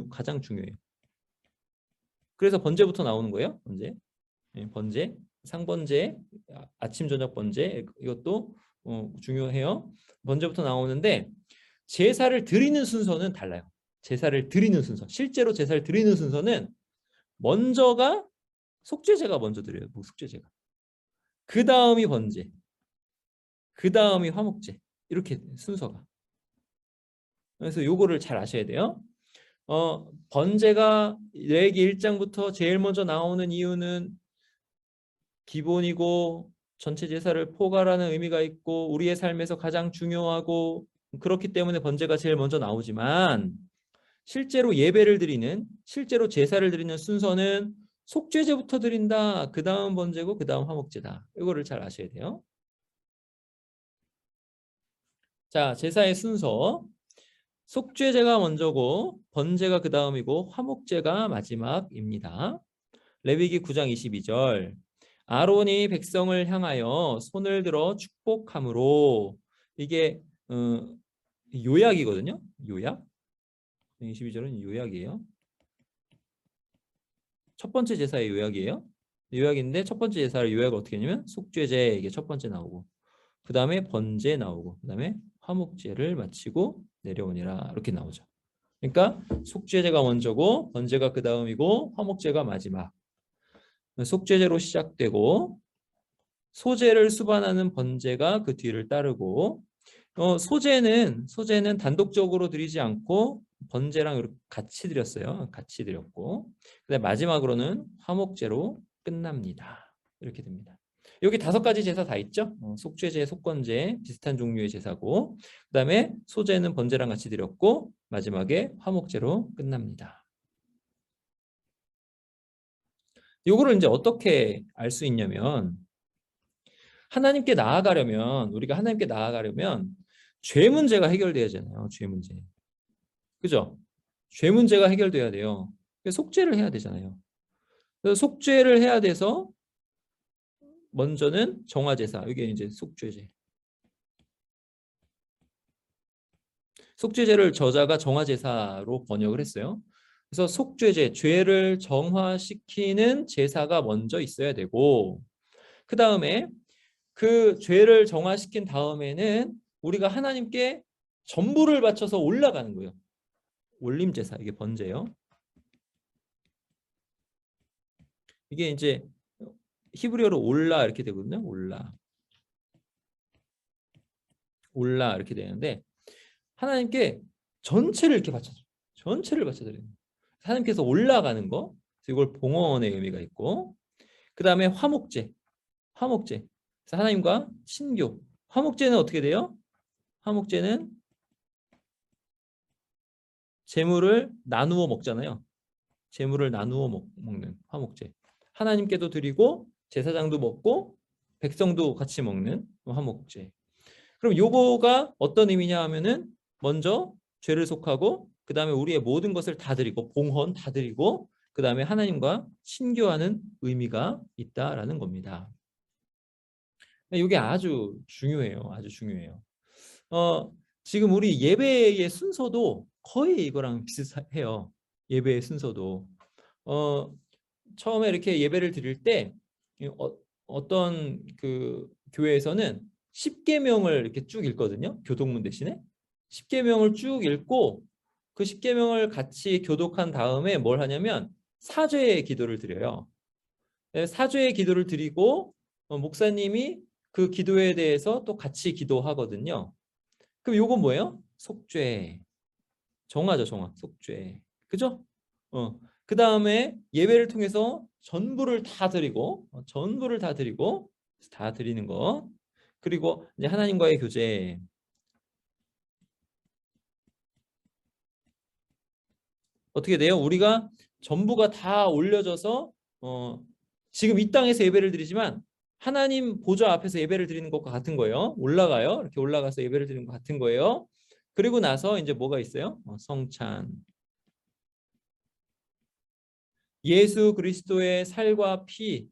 가장 중요해요. 그래서 번제부터 나오는 거예요. 번제, 상번제, 아침 저녁 번제 이것도 중요해요. 번제부터 나오는데 제사를 드리는 순서는 달라요. 제사를 드리는 순서. 실제로 제사를 드리는 순서는 먼저가 속죄제가 먼저 드려요. 속죄제가. 그 다음이 번제. 그 다음이 화목제. 이렇게 순서가. 그래서 요거를 잘 아셔야 돼요. 번제가 레위기 1장부터 제일 먼저 나오는 이유는 기본이고 전체 제사를 포괄하는 의미가 있고 우리의 삶에서 가장 중요하고 그렇기 때문에 번제가 제일 먼저 나오지만 실제로 제사를 드리는 순서는 속죄제부터 드린다. 그 다음 번제고 그 다음 화목제다. 이거를 잘 아셔야 돼요. 자, 제사의 순서. 속죄제가 먼저고 번제가 그 다음이고 화목제가 마지막입니다. 레위기 9장 22절. 아론이 백성을 향하여 손을 들어 축복함으로 이게 요약이거든요. 요약. 22절은 요약이에요. 첫 번째 제사의 요약이에요. 요약인데 첫 번째 제사를 요약을 어떻게 했냐면 속죄제 이게 첫 번째 나오고 그 다음에 번제 나오고 그 다음에 화목제를 마치고 내려오니라 이렇게 나오죠. 그러니까 속죄제가 먼저고 번제가 그 다음이고 화목제가 마지막. 속죄제로 시작되고 소제를 수반하는 번제가 그 뒤를 따르고 소제는 단독적으로 드리지 않고 번제랑 이렇게 같이 드렸어요. 같이 드렸고 그다음에 마지막으로는 화목제로 끝납니다. 이렇게 됩니다. 여기 5가지 제사 다 있죠. 속죄제, 속건제 비슷한 종류의 제사고 그다음에 소제는 번제랑 같이 드렸고 마지막에 화목제로 끝납니다. 요거를 이제 어떻게 알 수 있냐면 하나님께 나아가려면 우리가 하나님께 나아가려면 죄 문제가 해결돼야 하잖아요. 죄 문제. 그죠? 죄 문제가 해결돼야 돼요. 속죄를 해야 되잖아요. 그래서 속죄를 해야 돼서 먼저는 정화제사. 이게 이제 속죄제. 속죄제를 저자가 정화제사로 번역을 했어요. 그래서 속죄제, 죄를 정화시키는 제사가 먼저 있어야 되고 그 다음에 그 죄를 정화시킨 다음에는 우리가 하나님께 전부를 바쳐서 올라가는 거예요. 올림제사, 이게 번제요. 이게 이제 히브리어로 올라 이렇게 되거든요. 올라 이렇게 되는데 하나님께 전체를 이렇게 바쳐줘요. 전체를 바쳐드려요. 하나님께서 올라가는 거, 이걸 봉헌의 의미가 있고 그 다음에 화목제. 그래서 하나님과 친교. 화목제는 어떻게 돼요? 화목제는 제물을 나누어 먹잖아요. 제물을 나누어 먹는 화목제. 하나님께도 드리고 제사장도 먹고 백성도 같이 먹는 화목제. 그럼 요거가 어떤 의미냐 하면은 먼저 죄를 속하고 그 다음에 우리의 모든 것을 다 드리고 봉헌 다 드리고 그 다음에 하나님과 친교하는 의미가 있다라는 겁니다. 이게 아주 중요해요. 아주 중요해요. 지금 우리 예배의 순서도 거의 이거랑 비슷해요. 예배의 순서도. 처음에 이렇게 예배를 드릴 때 어떤 그 교회에서는 10계명을 이렇게 쭉 읽거든요. 교독문 대신에 10계명을 쭉 읽고 그 10계명을 같이 교독한 다음에 뭘 하냐면 사죄의 기도를 드려요. 사죄의 기도를 드리고 목사님이 그 기도에 대해서 또 같이 기도하거든요. 그럼 요건 뭐예요? 속죄. 정화죠, 정화. 속죄. 그죠? 그 다음에 예배를 통해서 전부를 다 드리고 다 드리는 거. 그리고 이제 하나님과의 교제. 어떻게 돼요? 우리가 전부가 다 올려져서 지금 이 땅에서 예배를 드리지만 하나님 보좌 앞에서 예배를 드리는 것과 같은 거예요. 올라가요. 이렇게 올라가서 예배를 드리는 것 같은 거예요. 그리고 나서 이제 뭐가 있어요? 성찬. 예수 그리스도의 살과 피,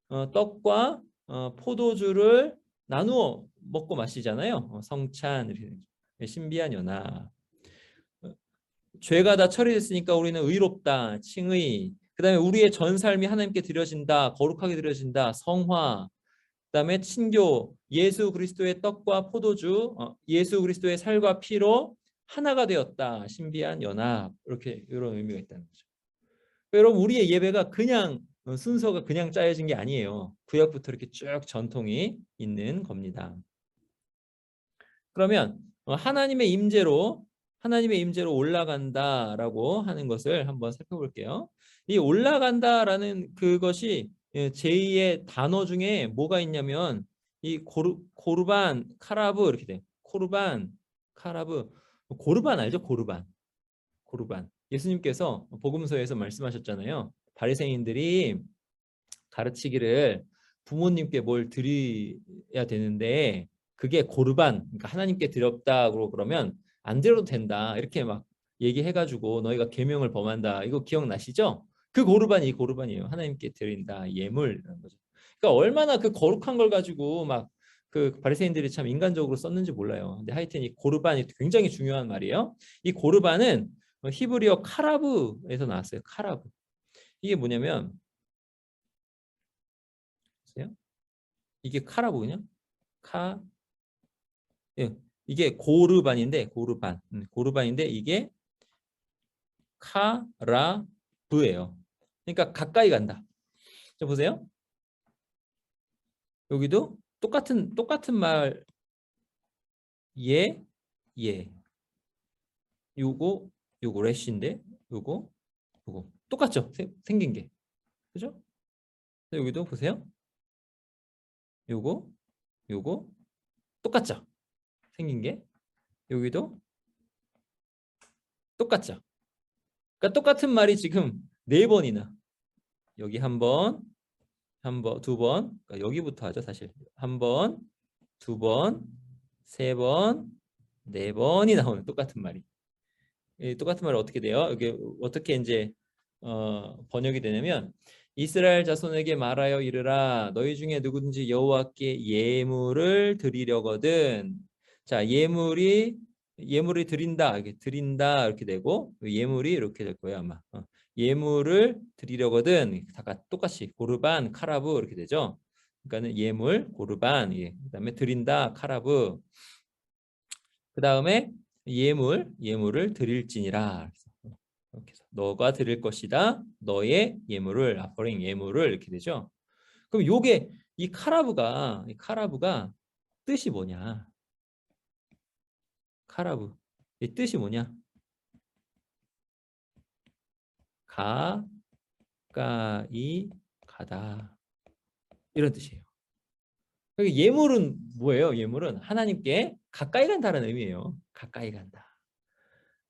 떡과 포도주를 나누어 먹고 마시잖아요. 성찬, 신비한 연합. 죄가 다 처리됐으니까 우리는 의롭다, 칭의. 그다음에 우리의 전 삶이 하나님께 드려진다, 거룩하게 드려진다, 성화. 그다음에 친교, 예수 그리스도의 떡과 포도주, 예수 그리스도의 살과 피로 하나가 되었다, 신비한 연합. 이렇게 이런 의미가 있다는 거죠. 여러분 우리의 예배가 그냥 순서가 그냥 짜여진 게 아니에요. 구약부터 이렇게 쭉 전통이 있는 겁니다. 그러면 하나님의 임재로 올라간다라고 하는 것을 한번 살펴볼게요. 이 올라간다라는 그것이 제2의 단어 중에 뭐가 있냐면 이 고르반, 카라브 이렇게 돼. 코르반, 카라브, 고르반 알죠? 고르반. 예수님께서 복음서에서 말씀하셨잖아요. 바리새인들이 가르치기를 부모님께 뭘 드려야 되는데 그게 고르반, 그러니까 하나님께 드렸다고 그러면 안 드려도 된다. 이렇게 막 얘기해가지고 너희가 계명을 범한다. 이거 기억나시죠? 그 고르반이 이 고르반이에요. 하나님께 드린다. 예물이라는 거죠. 그러니까 얼마나 그 거룩한 걸 가지고 막 그 바리새인들이 참 인간적으로 썼는지 몰라요. 근데 하여튼 이 고르반이 굉장히 중요한 말이에요. 이 고르반은 히브리어 카라브에서 나왔어요. 카라브. 이게 뭐냐면 보세요. 이게 카라보냐? 카 예, 이게 고르반인데 고르반. 고르반인데 이게 카라브예요. 그러니까 가까이 간다. 자 보세요. 여기도 똑같은 말 예, 예. 요거 요거 래쉬인데 요거 똑같죠? 생긴 게. 그죠? 여기도 보세요. 요거 요거 똑같죠? 생긴 게. 여기도 똑같죠? 그러니까 똑같은 말이 지금 네 번이나 여기 한 번, 두 번, 그러니까 여기부터 하죠 사실. 한 번, 두 번, 세 번, 네 번이 나오는 똑같은 말이. 이 똑같은 말이 어떻게 돼요? 이게 어떻게 이제 번역이 되냐면 이스라엘 자손에게 말하여 이르라 너희 중에 누구든지 여호와께 예물을 드리려거든. 자, 예물이 드린다 이렇게 되고 예물이 이렇게 될 거예요 아마. 예물을 드리려거든 다 똑같이 고르반 카라브 이렇게 되죠. 그러니까는 예물 고르반 예. 그다음에 드린다 카라브 그다음에 예물을 드릴지니라. 이렇게 해서 너가 드릴 것이다. 너의 예물을 아퍼링 예물을 이렇게 되죠. 그럼 요게 이 카라브가 뜻이 뭐냐? 카라브 이 뜻이 뭐냐? 가까이 가다 이런 뜻이에요. 그러니까 예물은 뭐예요? 예물은 하나님께 가까이 간다는 의미예요. 가까이 간다.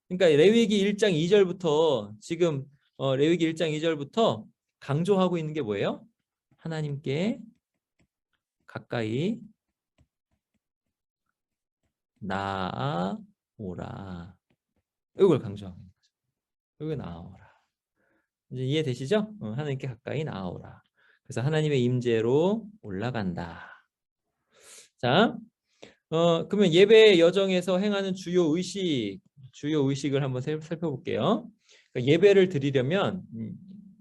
그러니까 레위기 1장 2절부터 지금 레위기 1장 2절부터 강조하고 있는 게 뭐예요? 하나님께 가까이 나아오라. 이걸 강조하고 있는 거죠. 여기 나아오라. 이제 이해되시죠? 하나님께 가까이 나아오라. 그래서 하나님의 임재로 올라간다. 자, 그러면 예배 여정에서 행하는 주요 의식을 한번 살펴볼게요. 그러니까 예배를 드리려면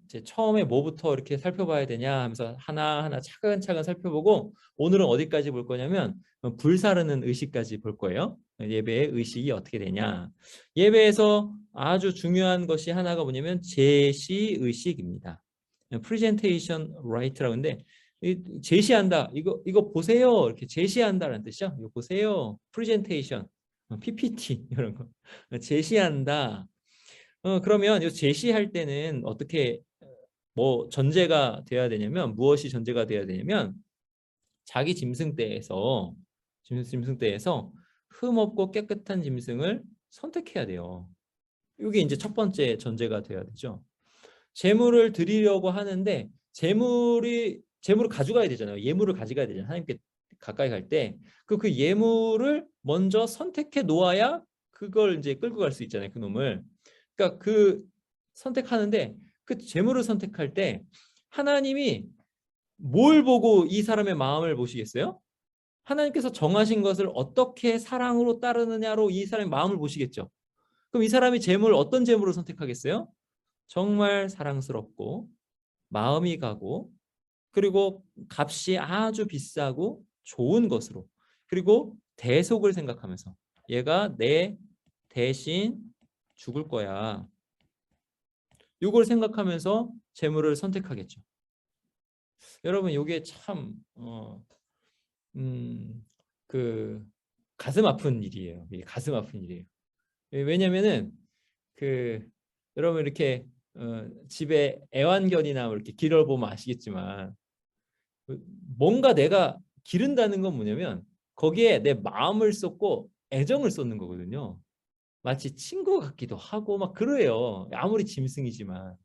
이제 처음에 뭐부터 이렇게 살펴봐야 되냐 하면서 하나하나 차근차근 살펴보고 오늘은 어디까지 볼 거냐면 불사르는 의식까지 볼 거예요. 예배의 의식이 어떻게 되냐. 예배에서 아주 중요한 것이 하나가 뭐냐면 제시 의식입니다. 프레젠테이션 라이트라고 하는데 제시한다. 이거 보세요. 이렇게 제시한다라는 뜻이죠. 이거 보세요. 프레젠테이션, PPT 이런 거 제시한다. 그러면 이 제시할 때는 어떻게 뭐 전제가 돼야 되냐면 무엇이 전제가 돼야 되냐면 자기 짐승대에서 흠없고 깨끗한 짐승을 선택해야 돼요. 이게 이제 첫 번째 전제가 돼야 되죠. 재물을 드리려고 하는데 재물을 가져가야 되잖아요. 예물을 가져가야 되잖아요. 하나님께 가까이 갈 때 그 예물을 먼저 선택해 놓아야 그걸 이제 끌고 갈 수 있잖아요. 그 놈을. 그러니까 그 선택하는데 그 재물을 선택할 때 하나님이 뭘 보고 이 사람의 마음을 보시겠어요? 하나님께서 정하신 것을 어떻게 사랑으로 따르느냐로 이 사람의 마음을 보시겠죠. 그럼 이 사람이 어떤 재물을 선택하겠어요? 정말 사랑스럽고 마음이 가고 그리고 값이 아주 비싸고 좋은 것으로 그리고 대속을 생각하면서 얘가 내 대신 죽을 거야. 이걸 생각하면서 재물을 선택하겠죠. 여러분 이게 참 그 가슴 아픈 일이에요. 이게 가슴 아픈 일이에요. 왜냐면은 그 여러분 이렇게 집에 애완견이나 뭐 이렇게 길을 보면 아시겠지만 뭔가 내가 기른다는 건 뭐냐면 거기에 내 마음을 쏟고 애정을 쏟는 거거든요. 마치 친구 같기도 하고 막 그래요. 아무리 짐승이지만.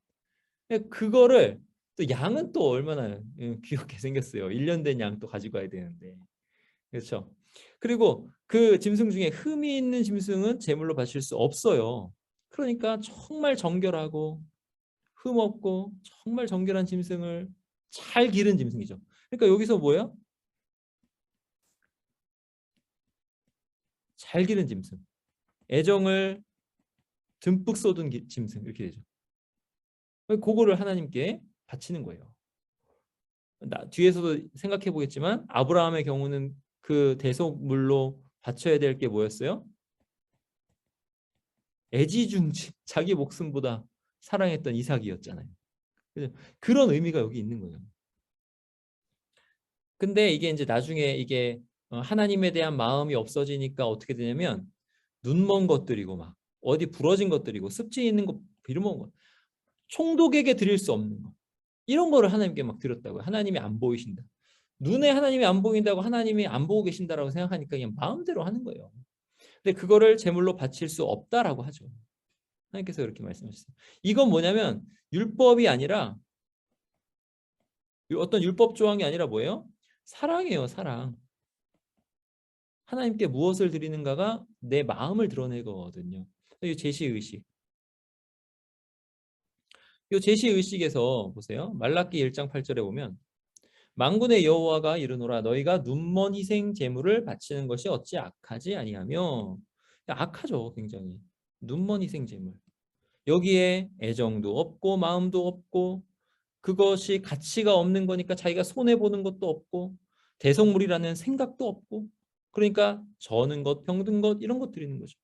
그거를 또 양은 또 얼마나 귀엽게 생겼어요. 1년 된 양 또 가지고 가야 되는데. 그렇죠. 그리고 그 짐승 중에 흠이 있는 짐승은 제물로 바칠 수 없어요. 그러니까 정말 정결하고 흠 없고 정말 정결한 짐승을 잘 기른 짐승이죠. 그러니까 여기서 뭐예요? 잘 기른 짐승. 애정을 듬뿍 쏟은 짐승 이렇게 되죠. 그거를 하나님께 바치는 거예요. 뒤에서도 생각해 보겠지만 아브라함의 경우는 그 대속물로 바쳐야 될 게 뭐였어요? 애지중지 자기 목숨보다 사랑했던 이삭이었잖아요. 그런 의미가 여기 있는 거예요. 근데 이게 이제 나중에 이게 하나님에 대한 마음이 없어지니까 어떻게 되냐면 눈먼 것들이고 막 어디 부러진 것들이고 습지 있는 거 이런 거 총독에게 드릴 수 없는 거 이런 거를 하나님께 막 드렸다고요. 하나님이 안 보이신다. 눈에 하나님이 안 보인다고 하나님이 안 보고 계신다라고 생각하니까 그냥 마음대로 하는 거예요. 근데 그거를 제물로 바칠 수 없다라고 하죠. 하나님께서 그렇게 말씀하셨어요. 이건 뭐냐면 율법이 아니라 어떤 율법 조항이 아니라 뭐예요? 사랑이에요, 사랑. 하나님께 무엇을 드리는가가 내 마음을 드러내거든요. 이 제시의식. 이 제시의식에서 보세요. 말라기 1장 8절에 보면 만군의 여호와가 이르노라 너희가 눈먼 희생 제물을 바치는 것이 어찌 악하지 아니하며 악하죠 굉장히 눈먼 희생 제물 여기에 애정도 없고 마음도 없고 그것이 가치가 없는 거니까 자기가 손해 보는 것도 없고 대속물이라는 생각도 없고 그러니까 저는 것 병든 것 이런 것 드리는 거죠.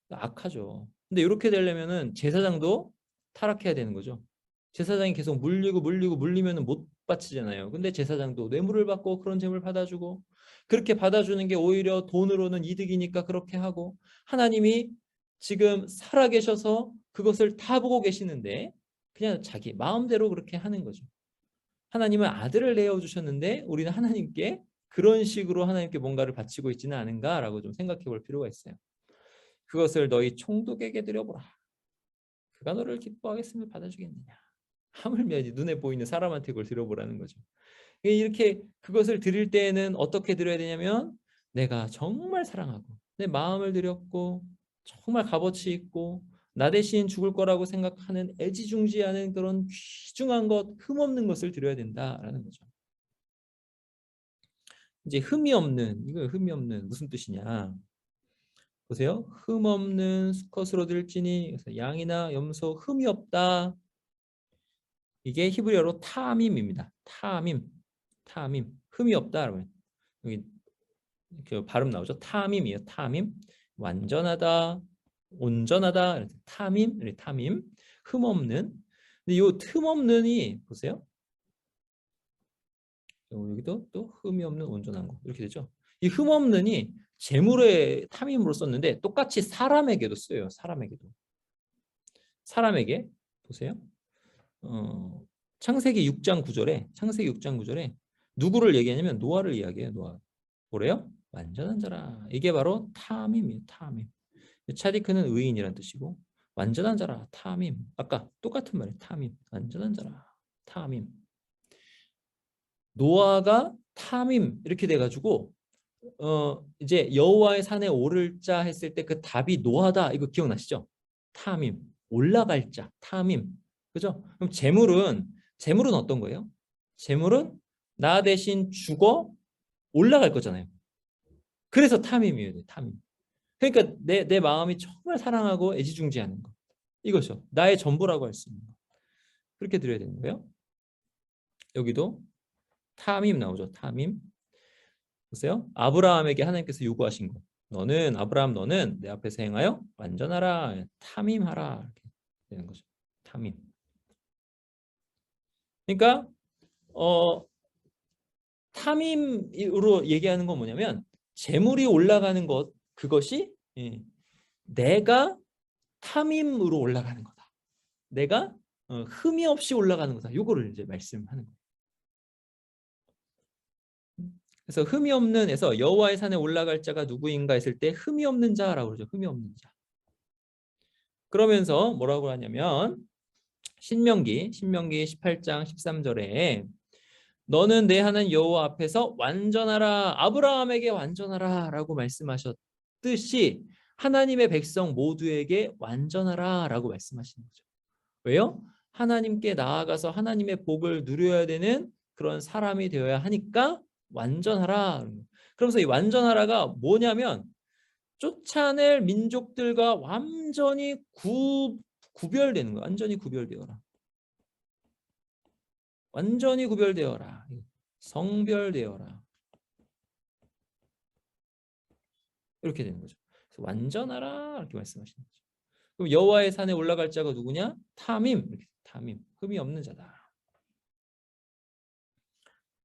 악하죠. 근데 이렇게 되려면은 제사장도 타락해야 되는 거죠. 제사장이 계속 물리면은 못 바치잖아요. 근데 제사장도 뇌물을 받고 그런 재물 받아주고 그렇게 받아주는 게 오히려 돈으로는 이득이니까 그렇게 하고 하나님이 지금 살아계셔서 그것을 다 보고 계시는데 그냥 자기 마음대로 그렇게 하는 거죠. 하나님은 아들을 내어주셨는데 우리는 하나님께 그런 식으로 하나님께 뭔가를 바치고 있지는 않은가라고 좀 생각해 볼 필요가 있어요. 그것을 너희 총독에게 드려보라. 그가 너를 기뻐하겠으면 받아주겠느냐. 하물며 눈에 보이는 사람한테 그걸 드려보라는 거죠. 이렇게 그것을 드릴 때에는 어떻게 드려야 되냐면 내가 정말 사랑하고 내 마음을 드렸고 정말 값어치 있고 나 대신 죽을 거라고 생각하는 애지중지하는 그런 귀중한 것, 흠없는 것을 드려야 된다라는 거죠. 이제 흠이 없는, 이거 흠이 없는 무슨 뜻이냐? 보세요. 흠 없는 수컷으로 들지니 양이나 염소 흠이 없다. 이게 히브리어로 타밈입니다. 타밈, 타밈. 흠이 없다. 여기 그 발음 나오죠. 타밈이에요. 타밈. 완전하다, 온전하다. 타밈, 타밈. 흠 없는. 근데 이흠 없는이 보세요. 여기도 또 흠이 없는 온전한 거 이렇게 되죠. 이 흠 없는이 재물의 탐임으로 썼는데 똑같이 사람에게도 쓰여요. 사람에게 보세요. 창세기 6장 9절에 누구를 얘기하냐면 노아를 이야기해요. 노아. 뭐래요? 완전한 자라. 이게 바로 탐임이에요. 탐임. 차디크는 의인이란 뜻이고 완전한 자라. 탐임. 아까 똑같은 말이에요. 탐임. 완전한 자라. 탐임. 노아가 탐임 이렇게 돼가지고 이제 여호와의 산에 오를 자 했을 때 그 답이 노아다 이거 기억나시죠? 탐임 올라갈 자 탐임 그죠? 그럼 재물은 어떤 거예요? 재물은 나 대신 죽어 올라갈 거잖아요. 그래서 탐임이에요. 탐임. 그러니까 내 마음이 정말 사랑하고 애지중지하는 거 이것이요. 나의 전부라고 할 수 있는 거 그렇게 드려야 되는 거예요. 여기도 탐임 나오죠. 탐임. 보세요. 아브라함에게 하나님께서 요구하신 거. 아브라함 너는 내 앞에서 행하여 완전하라. 탐임하라. 이렇게 되는 거죠. 탐임. 그러니까 탐임으로 얘기하는 건 뭐냐면 재물이 올라가는 것 그것이 내가 탐임으로 올라가는 거다. 내가 흠이 없이 올라가는 거다. 요거를 이제 말씀하는 거예요. 그래서 흠이 없는에서 여호와의 산에 올라갈 자가 누구인가 했을 때 흠이 없는 자라고 그러죠. 흠이 없는 자. 그러면서 뭐라고 하냐면 신명기 18장 13절에 너는 내 하나님 여호와 앞에서 완전하라. 아브라함에게 완전하라 라고 말씀하셨듯이 하나님의 백성 모두에게 완전하라 라고 말씀하시는 거죠. 왜요? 하나님께 나아가서 하나님의 복을 누려야 되는 그런 사람이 되어야 하니까 완전하라. 그러면서 이 완전하라가 뭐냐면 쫓아낼 민족들과 완전히 구별되는 거야. 완전히 구별되어라. 완전히 구별되어라. 성별되어라. 이렇게 되는 거죠. 그래서 완전하라 이렇게 말씀하시는 거죠. 그럼 여호와의 산에 올라갈 자가 누구냐? 탐임. 이렇게 탐임. 흠이 없는 자다.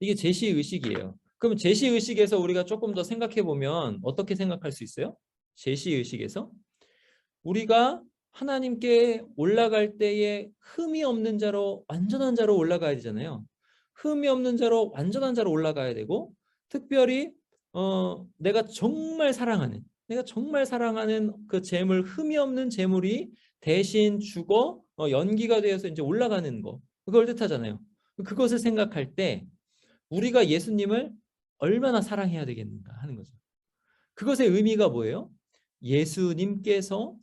이게 제시 의식이에요. 그럼 제시 의식에서 우리가 조금 더 생각해 보면 어떻게 생각할 수 있어요? 제시 의식에서 우리가 하나님께 올라갈 때에 흠이 없는 자로 완전한 자로 올라가야 되잖아요. 흠이 없는 자로 완전한 자로 올라가야 되고 특별히 내가 정말 사랑하는 그 재물 흠이 없는 재물이 대신 죽어 연기가 되어서 이제 올라가는 거 그걸 뜻하잖아요. 그것을 생각할 때 우리가 예수님을 얼마나 사랑해야 되겠는가 하는 거죠. 그것의 의미가 뭐예요? 예수님께서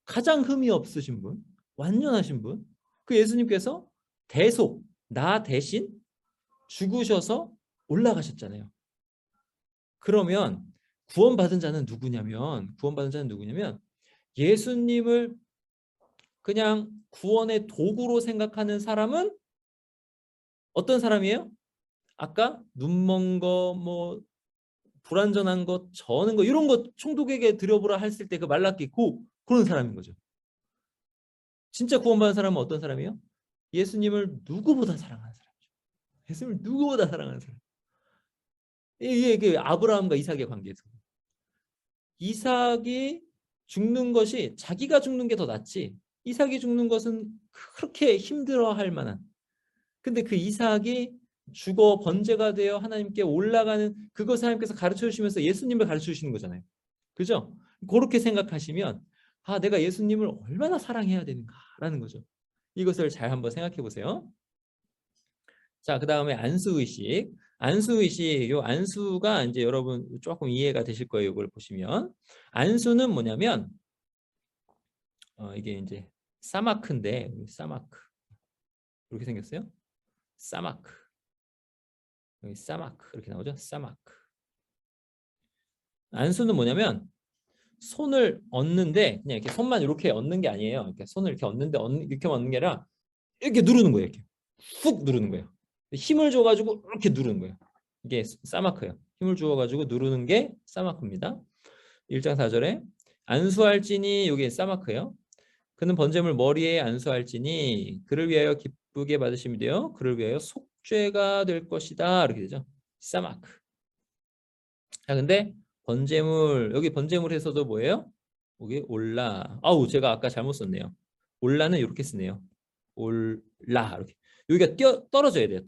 가장 흠이 없으신 분, 완전하신 분, 그 예수님께서 나 대신 죽으셔서 올라가셨잖아요. 그러면 구원받은 자는 누구냐면 예수님을 그냥 구원의 도구로 생각하는 사람은 어떤 사람이에요? 아까 눈먼 거, 뭐 불완전한 것, 저는 거 이런 거 총독에게 드려보라 했을 때 그 말라기 그런 사람인 거죠. 진짜 구원받은 사람은 어떤 사람이에요? 예수님을 누구보다 사랑하는 사람이죠. 예수님을 누구보다 사랑하는 사람. 이게 그 아브라함과 이삭의 관계에서 이삭이 죽는 것이 자기가 죽는 게 더 낫지 이삭이 죽는 것은 그렇게 힘들어할 만한 근데 그 이삭이 죽어 번제가 되어 하나님께 올라가는 그것을 하나님께서 가르쳐 주시면서 예수님을 가르쳐 주시는 거잖아요. 그죠? 그렇게 생각하시면 내가 예수님을 얼마나 사랑해야 되는가라는 거죠. 이것을 잘 한번 생각해 보세요. 자, 그 다음에 안수의식. 안수의식, 요 안수가 이제 여러분 조금 이해가 되실 거예요. 이걸 보시면. 안수는 뭐냐면, 이게 이제 사마크인데, 사마크. 이렇게 생겼어요. 사마크. 여기 사마크. 이렇게 나오죠. 사마크. 안수는 뭐냐면, 손을 얹는데, 그냥 이렇게 손만 이렇게 얹는 게 아니에요. 이렇게 손을 이렇게 얹는데, 이렇게 얹는 게 아니라, 이렇게 누르는 거예요. 이렇게. 훅 누르는 거예요. 힘을 줘가지고 이렇게 누르는 거예요. 이게 사마크예요. 힘을 주어가지고 누르는 게 사마크입니다. 1장 4절에 안수할지니 이게 사마크예요. 그는 번제물 머리에 안수할지니 그를 위하여 기쁘게 받으심이 되어 그를 위하여 속죄가 될 것이다. 이렇게 되죠. 사마크. 자, 근데 번제물 여기 번제물에서도 뭐예요? 여기 올라. 제가 아까 잘못 썼네요. 올라는 이렇게 쓰네요. 올라 이렇게. 여기가 떨어져야 돼요.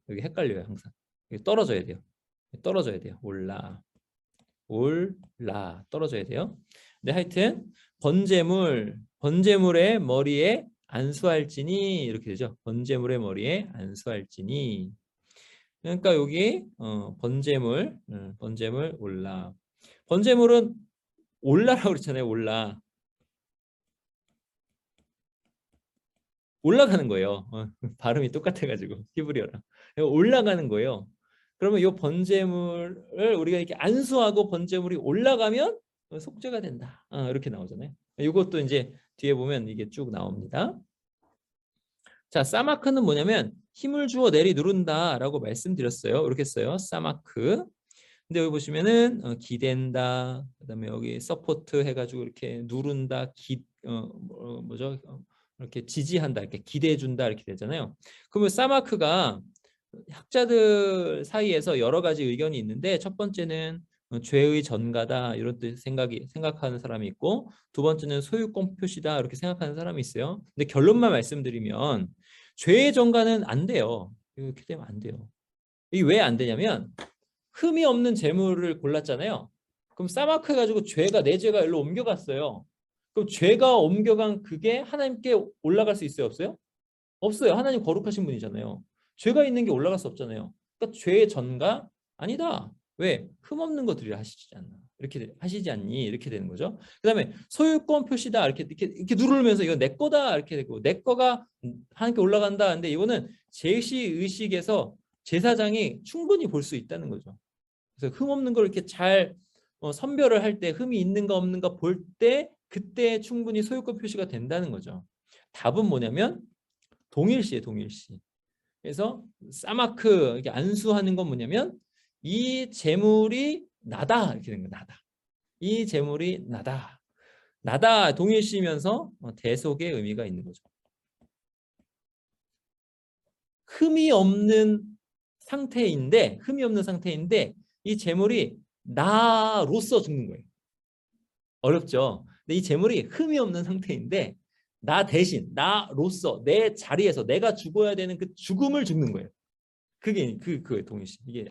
여기 헷갈려요 항상. 여기 떨어져야 돼요. 올라 떨어져야 돼요. 근데 하여튼 번제물의 머리에 안수할지니 이렇게 되죠. 번제물의 머리에 안수할지니. 그러니까 여기 번제물 올라. 번제물은 올라라고 그랬잖아요. 올라가는 거예요. 발음이 똑같아가지고 히브리어랑 올라가는 거예요. 그러면 이 번제물을 우리가 이렇게 안수하고 번제물이 올라가면 속죄가 된다. 이렇게 나오잖아요. 이것도 이제 뒤에 보면 이게 쭉 나옵니다. 자, 사마크는 뭐냐면 힘을 주어 내리 누른다라고 말씀드렸어요. 이렇게 써요. 사마크. 근데 여기 보시면은 기댄다. 그다음에 여기 서포트 해가지고 이렇게 누른다. 뭐죠? 이렇게 지지한다, 이렇게 기대해준다 이렇게 되잖아요. 그러면 사마크가 학자들 사이에서 여러 가지 의견이 있는데 첫 번째는 죄의 전가다 이런 뜻 생각하는 사람이 있고 두 번째는 소유권 표시다 이렇게 생각하는 사람이 있어요. 근데 결론만 말씀드리면 죄의 전가는 안 돼요. 이렇게 되면 안 돼요. 이게 왜 안 되냐면 흠이 없는 재물을 골랐잖아요. 그럼 사마크 해가지고 내 죄가 일로 옮겨갔어요. 그럼 죄가 옮겨간 그게 하나님께 올라갈 수 있어요? 없어요? 없어요. 하나님 거룩하신 분이잖아요. 죄가 있는 게 올라갈 수 없잖아요. 그러니까 죄의 전가? 아니다. 왜? 흠없는 것들이 하시지 않나. 이렇게 하시지 않니? 이렇게 되는 거죠. 그다음에 소유권 표시다. 이렇게 누르면서 이거 내 거다. 이렇게 되고 내 거가 하나님께 올라간다. 근데 이거는 제시 의식에서 제사장이 충분히 볼 수 있다는 거죠. 그래서 흠없는 걸 이렇게 잘 선별을 할 때 흠이 있는가 없는가 볼 때 그때 충분히 소유권 표시가 된다는 거죠. 답은 뭐냐면 동일시에 동일시. 그래서 사마크 이렇게 안수하는 건 뭐냐면 이 재물이 나다 이렇게 된 거예요. 나다. 이 재물이 나다. 나다 동일시면서 대속의 의미가 있는 거죠. 흠이 없는 상태인데 이 재물이 나로서 죽는 거예요. 어렵죠. 근데 이 재물이 흠이 없는 상태인데 나 대신 나로서 내 자리에서 내가 죽어야 되는 그 죽음을 죽는 거예요. 그게 그 동일시. 이게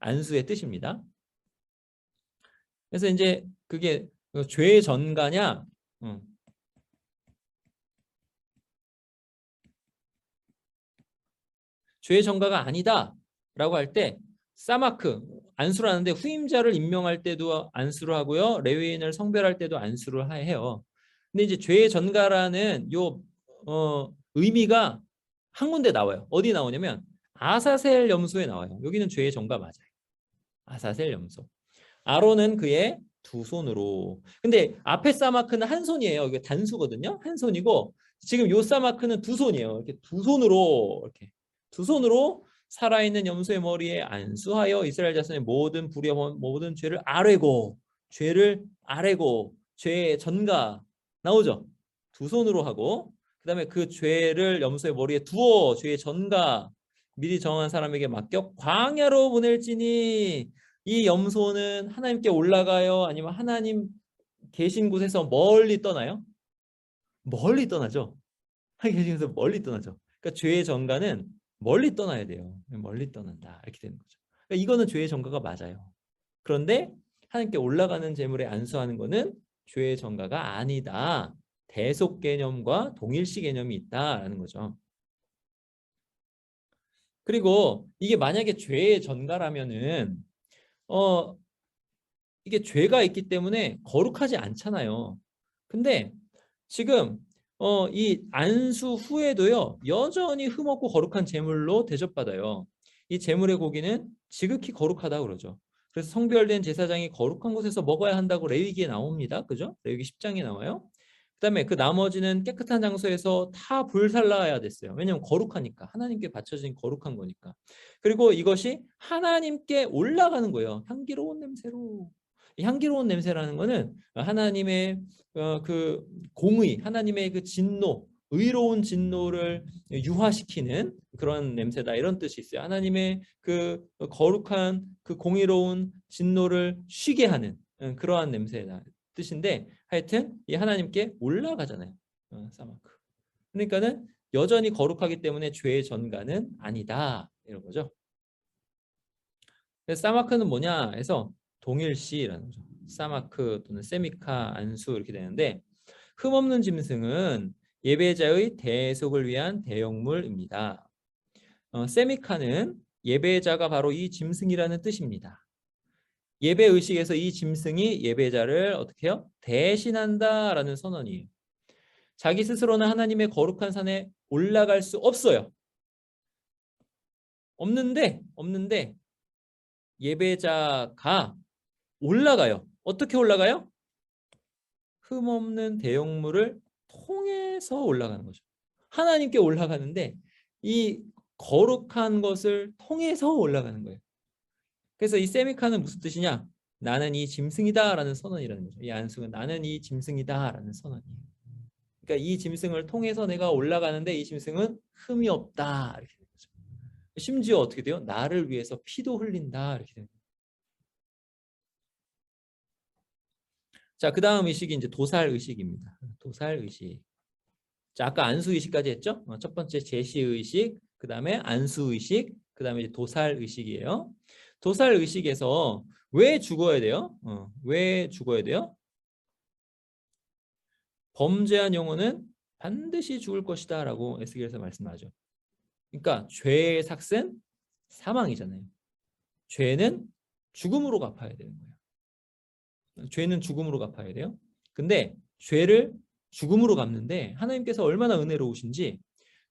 안수의 뜻입니다. 그래서 이제 그게 죄의 전가냐, 죄의 전가가 아니다라고 할 때 사마크 안수를 하는데 후임자를 임명할 때도 안수를 하고요, 레위인을 성별할 때도 안수를 해요. 근데 이제 죄의 전가라는 요 의미가 한 군데 나와요. 어디 나오냐면 아사셀 염소에 나와요. 여기는 죄의 전가 맞아요. 아사셀 염소. 아론은 그의 두 손으로. 근데 앞에 사마크는 한 손이에요. 이게 단수거든요. 한 손이고 지금 요 사마크는 두 손이에요. 이렇게 두 손으로 살아있는 염소의 머리에 안수하여 이스라엘 자손의 모든 불의와 모든 죄를 아뢰고 죄의 전가 나오죠. 두 손으로 하고 그다음에 그 죄를 염소의 머리에 두어 죄의 전가 미리 정한 사람에게 맡겨 광야로 보낼지니 이 염소는 하나님께 올라가요? 아니면 하나님 계신 곳에서 멀리 떠나요? 멀리 떠나죠. 하나님 계신 곳에서 멀리 떠나죠. 그러니까 죄의 전가는 멀리 떠나야 돼요. 멀리 떠난다. 이렇게 되는 거죠. 그러니까 이거는 죄의 전가가 맞아요. 그런데 하나님께 올라가는 제물에 안수하는 거는 죄의 전가가 아니다. 대속 개념과 동일시 개념이 있다라는 거죠. 그리고 이게 만약에 죄의 전가라면은 이게 죄가 있기 때문에 거룩하지 않잖아요. 근데 지금 이 안수 후에도요 여전히 흠없고 거룩한 제물로 대접받아요. 이 제물의 고기는 지극히 거룩하다고 그러죠. 그래서 성별된 제사장이 거룩한 곳에서 먹어야 한다고 레위기에 나옵니다. 그죠? 레위기 10장에 나와요. 그다음에 그 나머지는 깨끗한 장소에서 다 불살라야 됐어요. 왜냐하면 거룩하니까. 하나님께 바쳐진 거룩한 거니까. 그리고 이것이 하나님께 올라가는 거예요. 향기로운 냄새로. 이 향기로운 냄새라는 거는 하나님의 그 공의, 하나님의 그 진노, 의로운 진노를 유화시키는 그런 냄새다 이런 뜻이 있어요. 하나님의 그 거룩한 그 공의로운 진노를 쉬게 하는 그러한 냄새다 뜻인데 하여튼 이 하나님께 올라가잖아요. 사마크. 그러니까는 여전히 거룩하기 때문에 죄의 전가는 아니다 이런 거죠. 그래서 사마크는 뭐냐 해서 동일시라는 거죠. 사마크 또는 세미카, 안수 이렇게 되는데 흠없는 짐승은 예배자의 대속을 위한 대용물입니다. 세미카는 예배자가 바로 이 짐승이라는 뜻입니다. 예배 의식에서 이 짐승이 예배자를 어떻게 해요? 대신한다라는 선언이에요. 자기 스스로는 하나님의 거룩한 산에 올라갈 수 없어요. 없는데 예배자가 올라가요. 어떻게 올라가요? 흠없는 대용물을 통해서 올라가는 거죠. 하나님께 올라가는데 이 거룩한 것을 통해서 올라가는 거예요. 그래서 이 세미카는 무슨 뜻이냐? 나는 이 짐승이다 라는 선언이라는 거죠. 이 안수는 나는 이 짐승이다 라는 선언이에요. 그러니까 이 짐승을 통해서 내가 올라가는데 이 짐승은 흠이 없다 이렇게 되는 거죠. 심지어 어떻게 돼요? 나를 위해서 피도 흘린다 이렇게 되는 거예요. 자, 그 다음 의식이 이제 도살 의식입니다. 도살 의식. 자, 아까 안수 의식까지 했죠? 첫 번째 제시 의식, 그 다음에 안수 의식, 그 다음에 도살 의식이에요. 도살 의식에서 왜 죽어야 돼요? 왜 죽어야 돼요? 범죄한 영혼은 반드시 죽을 것이다 라고 에스겔에서 말씀하죠. 그러니까 죄의 삭은 사망이잖아요. 죄는 죽음으로 갚아야 되는 거예요. 죄는 죽음으로 갚아야 돼요. 근데 죄를 죽음으로 갚는데 하나님께서 얼마나 은혜로우신지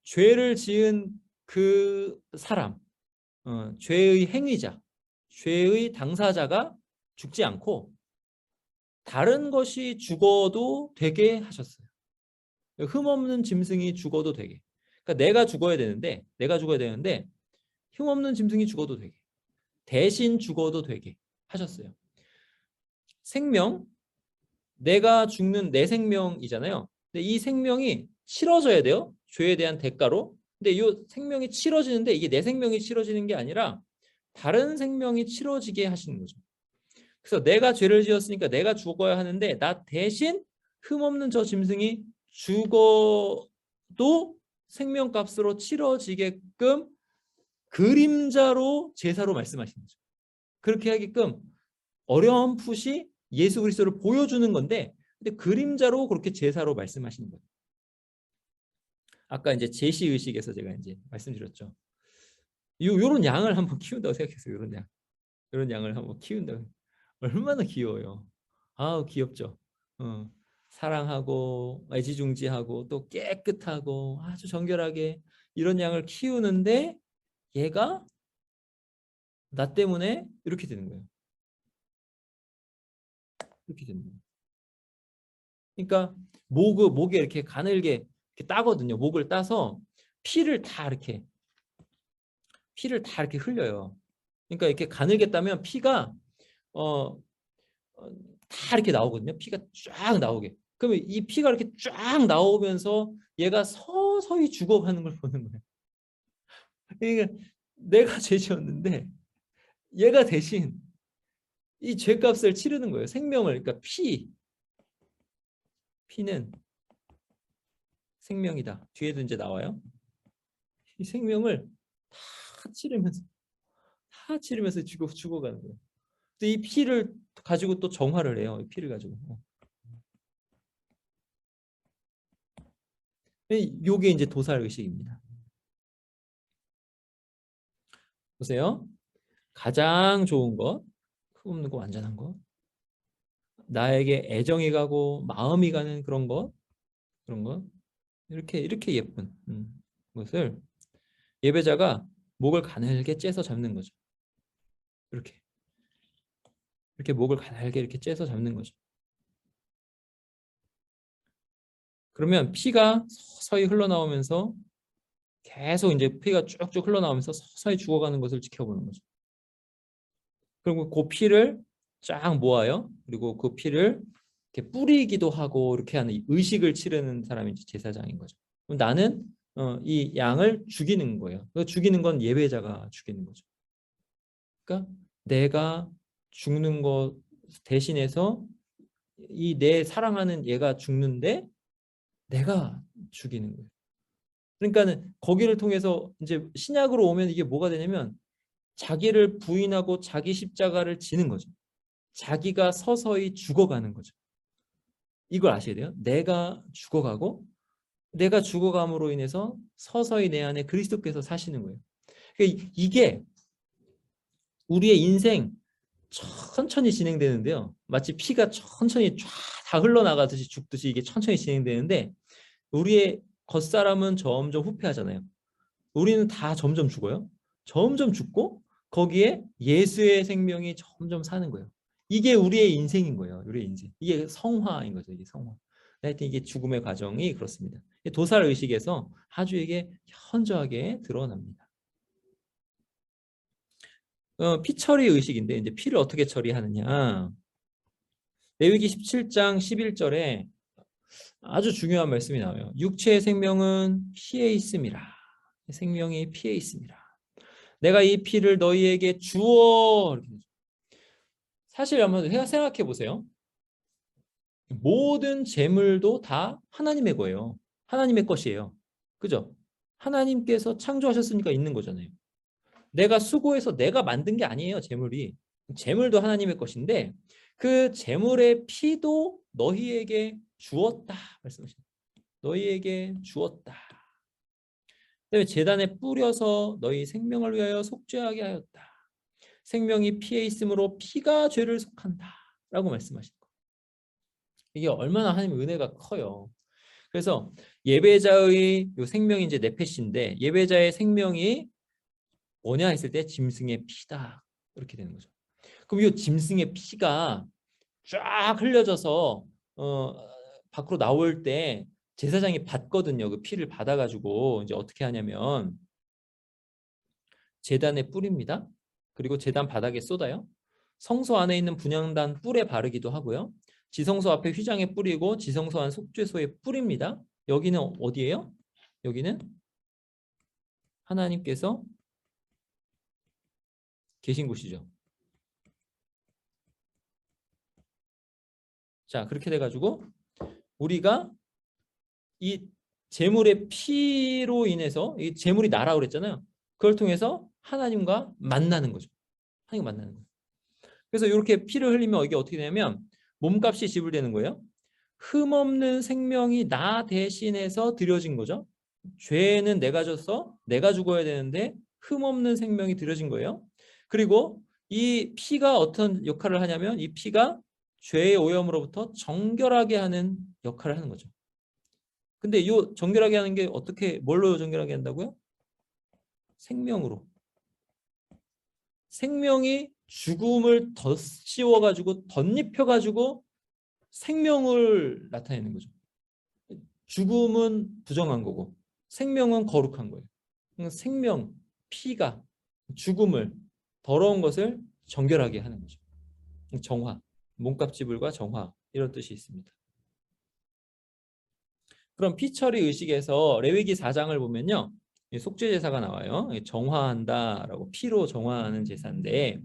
죄를 지은 그 사람, 죄의 행위자, 죄의 당사자가 죽지 않고 다른 것이 죽어도 되게 하셨어요. 흠없는 짐승이 죽어도 되게. 그러니까 내가 죽어야 되는데 흠없는 짐승이 죽어도 되게. 대신 죽어도 되게 하셨어요. 생명, 내가 죽는 내 생명이잖아요. 근데 이 생명이 치러져야 돼요. 죄에 대한 대가로. 근데 이 생명이 치러지는데 이게 내 생명이 치러지는 게 아니라 다른 생명이 치러지게 하시는 거죠. 그래서 내가 죄를 지었으니까 내가 죽어야 하는데 나 대신 흠없는 저 짐승이 죽어도 생명값으로 치러지게끔 그림자로 제사로 말씀하시는 거죠. 그렇게 하게끔 어렴풋이 예수 그리스도를 보여주는 건데 근데 그림자로 그렇게 제사로 말씀하시는 거예요. 아까 이제 제시 의식에서 제가 이제 말씀드렸죠. 요런 양을 한번 키운다고 생각했어요. 요런 양을 한번 키운다고. 얼마나 귀여워요. 아우 귀엽죠. 어, 사랑하고 애지중지하고 또 깨끗하고 아주 정결하게 이런 양을 키우는데 얘가 나 때문에 이렇게 되는 거예요. 이렇게 되는 거예요. 그러니까 목에 이렇게 가늘게 이렇게 따거든요. 목을 따서 피를 다 이렇게 흘려요. 그러니까 이렇게 가늘게 따면 피가 어, 다 이렇게 나오거든요. 피가 쫙 나오게. 그러면 이 피가 이렇게 쫙 나오면서 얘가 서서히 죽어가는 걸 보는 거예요. 그러니까 내가 죄 지었는데 얘가 대신 이 죄값을 치르는 거예요. 생명을. 그러니까 피는 생명이다. 뒤에도 이제 나와요. 이 생명을 다 치르면서 죽어가는 거예요. 근데 이 피를 가지고 또 정화를 해요. 이 피를 가지고. 요게 이제 도살 의식입니다. 보세요. 가장 좋은 것, 흠없는 거, 완전한 것, 나에게 애정이 가고 마음이 가는 그런 것, 이렇게 예쁜 것을 예배자가 목을 가늘게 째서 잡는 거죠. 이렇게 목을 가늘게 이렇게 째서 잡는 거죠. 그러면 피가 서서히 흘러나오면서 계속 이제 피가 쭉쭉 흘러나오면서 서서히 죽어가는 것을 지켜보는 거죠. 그리고 그 피를 쫙 모아요. 그리고 그 피를 이렇게 뿌리기도 하고 이렇게 하는 의식을 치르는 사람이 이제 제사장인 거죠. 그럼 나는 이 양을 죽이는 거예요. 죽이는 건 예배자가 죽이는 거죠. 그러니까 내가 죽는 것 대신해서 이 내 사랑하는 얘가 죽는데 내가 죽이는 거예요. 그러니까는 거기를 통해서 이제 신약으로 오면 이게 뭐가 되냐면 자기를 부인하고 자기 십자가를 지는 거죠. 자기가 서서히 죽어가는 거죠. 이걸 아셔야 돼요. 내가 죽어감으로 인해서 서서히 내 안에 그리스도께서 사시는 거예요. 그러니까 이게 우리의 인생 천천히 진행되는데요. 마치 피가 천천히 쫙 다 흘러나가듯이 죽듯이 이게 천천히 진행되는데 우리의 겉사람은 점점 후퇴하잖아요. 우리는 다 점점 죽어요. 점점 죽고 거기에 예수의 생명이 점점 사는 거예요. 이게 우리의 인생인 거예요. 우리의 인생. 이게 성화인 거죠. 이게 성화. 하여튼 이게 죽음의 과정이 그렇습니다. 도살 의식에서 아주 이게 현저하게 드러납니다. 피처리 의식인데 이제 피를 어떻게 처리하느냐. 레위기 17장 11절에 아주 중요한 말씀이 나와요. 육체의 생명은 피에 있음이라. 생명이 피에 있음이라. 내가 이 피를 너희에게 주어. 사실 한번 생각해 보세요. 모든 재물도 다 하나님의 거예요. 하나님의 것이에요. 그죠? 하나님께서 창조하셨으니까 있는 거잖아요. 내가 수고해서 내가 만든 게 아니에요. 재물이. 재물도 하나님의 것인데 그 재물의 피도 너희에게 주었다 말씀하십니다. 너희에게 주었다. 그다음에 제단에 뿌려서 너희 생명을 위하여 속죄하게 하였다. 생명이 피에 있으므로 피가 죄를 속한다. 라고 말씀하시는 거예요. 이게 얼마나 하나님의 은혜가 커요. 그래서 예배자의 요 생명이 이제 네페시인데 예배자의 생명이 뭐냐 했을 때 짐승의 피다. 이렇게 되는 거죠. 그럼 이 짐승의 피가 쫙 흘려져서 밖으로 나올 때 제사장이 받거든요. 그 피를 받아가지고 이제 어떻게 하냐면 제단에 뿌립니다. 그리고 제단 바닥에 쏟아요. 성소 안에 있는 분향단 뿔에 바르기도 하고요. 지성소 앞에 휘장에 뿌리고 지성소 안 속죄소에 뿌립니다. 여기는 어디예요? 여기는 하나님께서 계신 곳이죠. 자, 그렇게 돼가지고 우리가 이 제물의 피로 인해서 이 제물이 나라고 그랬잖아요. 그걸 통해서 하나님과 만나는 거죠. 하나님 만나는 거예요. 그래서 이렇게 피를 흘리면 이게 어떻게 되냐면 몸값이 지불되는 거예요. 흠없는 생명이 나 대신해서 드려진 거죠. 죄는 내가 져서 내가 죽어야 되는데 흠없는 생명이 드려진 거예요. 그리고 이 피가 어떤 역할을 하냐면 이 피가 죄의 오염으로부터 정결하게 하는 역할을 하는 거죠. 근데 이 정결하게 하는 게 어떻게 뭘로 정결하게 한다고요? 생명으로. 생명이 죽음을 덧씌워가지고 덧입혀가지고 생명을 나타내는 거죠. 죽음은 부정한 거고 생명은 거룩한 거예요. 생명, 피가 죽음을 더러운 것을 정결하게 하는 거죠. 정화, 몸값 지불과 정화 이런 뜻이 있습니다. 그럼 피처리 의식에서 레위기 4장을 보면요. 속죄 제사가 나와요. 정화한다라고 피로 정화하는 제사인데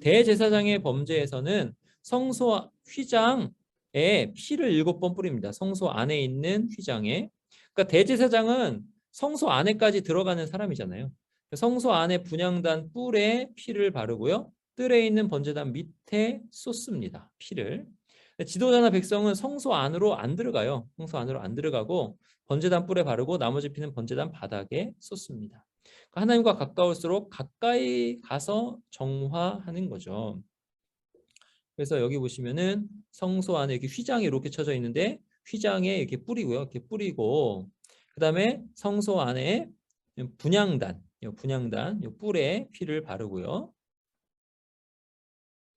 대제사장의 범죄에서는 성소 휘장에 피를 7번 뿌립니다. 성소 안에 있는 휘장에. 그러니까 대제사장은 성소 안에까지 들어가는 사람이잖아요. 성소 안에 분향단 뿔에 피를 바르고요. 뜰에 있는 번제단 밑에 쏟습니다. 피를. 지도자나 백성은 성소 안으로 안 들어가요. 성소 안으로 안 들어가고 번제단 뿔에 바르고 나머지 피는 번제단 바닥에 쏟습니다. 하나님과 가까울수록 가까이 가서 정화하는 거죠. 그래서 여기 보시면은 성소 안에 이렇게 휘장이 이렇게 쳐져 있는데 휘장에 이렇게 뿌리고요. 이렇게 뿌리고 그다음에 성소 안에 분향단, 분향단 뿔에 피를 바르고요.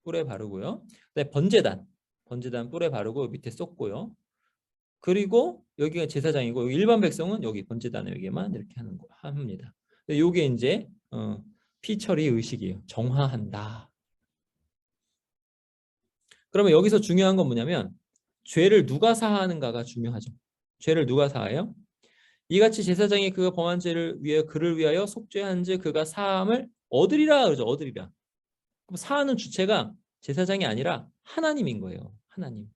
뿔에 바르고요. 그다음에 번제단 뿔에 바르고 밑에 쏟고요. 그리고 여기가 제사장이고 일반 백성은 여기 번제단에 여기만 이렇게 하는 거 합니다. 요게 이제 피처리 의식이에요. 정화한다. 그러면 여기서 중요한 건 뭐냐면 죄를 누가 사하는가가 중요하죠. 죄를 누가 사하요? 이같이 제사장이 그가 범한 죄를 위해 그를 위하여 속죄한즉 그가 사함을 얻으리라 그러죠. 얻으리라. 그럼 사하는 주체가 제사장이 아니라 하나님인 거예요. 하나님.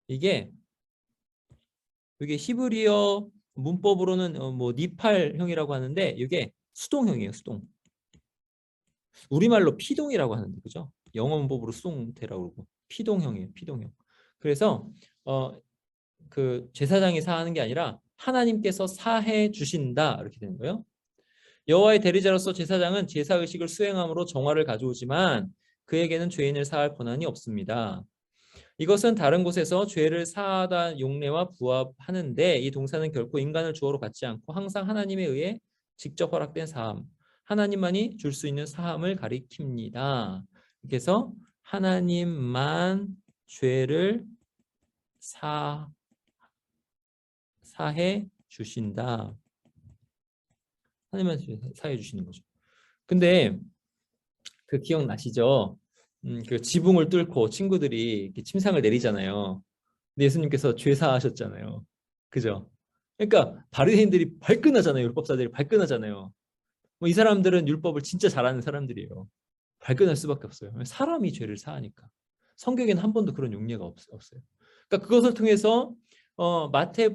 이게 히브리어 문법으로는 뭐 니팔형이라고 하는데 이게 수동형이에요. 수동. 우리말로 피동이라고 하는데 그죠? 영어 문법으로 수동태라고 그러고 피동형이에요. 피동형. 그래서 그 제사장이 사하는 게 아니라 하나님께서 사해 주신다 이렇게 되는 거예요. 여호와의 대리자로서 제사장은 제사 의식을 수행함으로 정화를 가져오지만 그에게는 죄인을 사할 권한이 없습니다. 이것은 다른 곳에서 죄를 사하다 용례와 부합하는데 이 동사는 결코 인간을 주어로 갖지 않고 항상 하나님에 의해 직접 허락된 사함, 하나님만이 줄 수 있는 사함을 가리킵니다. 그래서 하나님만 죄를 사해 주신다. 하나님만 사해 주시는 거죠. 근데 그 기억나시죠? 그 지붕을 뚫고 친구들이 이렇게 침상을 내리잖아요. 근데 예수님께서 죄 사하셨잖아요. 그죠? 그러니까 바리새인들이 발끈하잖아요. 율법사들이 발끈하잖아요. 뭐 이 사람들은 율법을 진짜 잘하는 사람들이에요. 발끈할 수밖에 없어요. 사람이 죄를 사하니까. 성경에는 한 번도 그런 용례가 없어요. 그러니까 그것을 통해서 마태,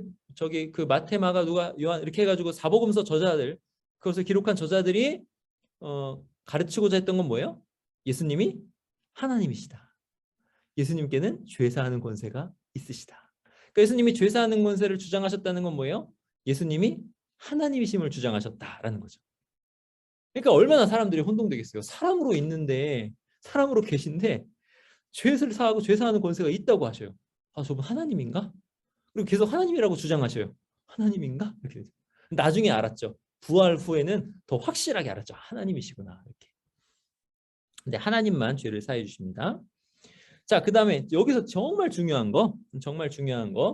마가, 누가, 요한 이렇게 해가지고 사복음서 저자들 그것을 기록한 저자들이 가르치고자 했던 건 뭐예요? 예수님이 하나님이시다. 예수님께는 죄 사하는 권세가 있으시다. 그러니까 예수님이 죄 사하는 권세를 주장하셨다는 건 뭐예요? 예수님이 하나님이심을 주장하셨다라는 거죠. 그러니까 얼마나 사람들이 혼동되겠어요. 사람으로 있는데 사람으로 계신데 죄를 사하고 죄 사하는 권세가 있다고 하셔요. 아, 저분 하나님인가? 그리고 계속 하나님이라고 주장하셔요. 하나님인가? 이렇게 되죠. 나중에 알았죠. 부활 후에는 더 확실하게 알았죠. 하나님이시구나. 이렇게. 근데 하나님만 죄를 사해 주십니다. 자, 그 다음에 여기서 정말 중요한 거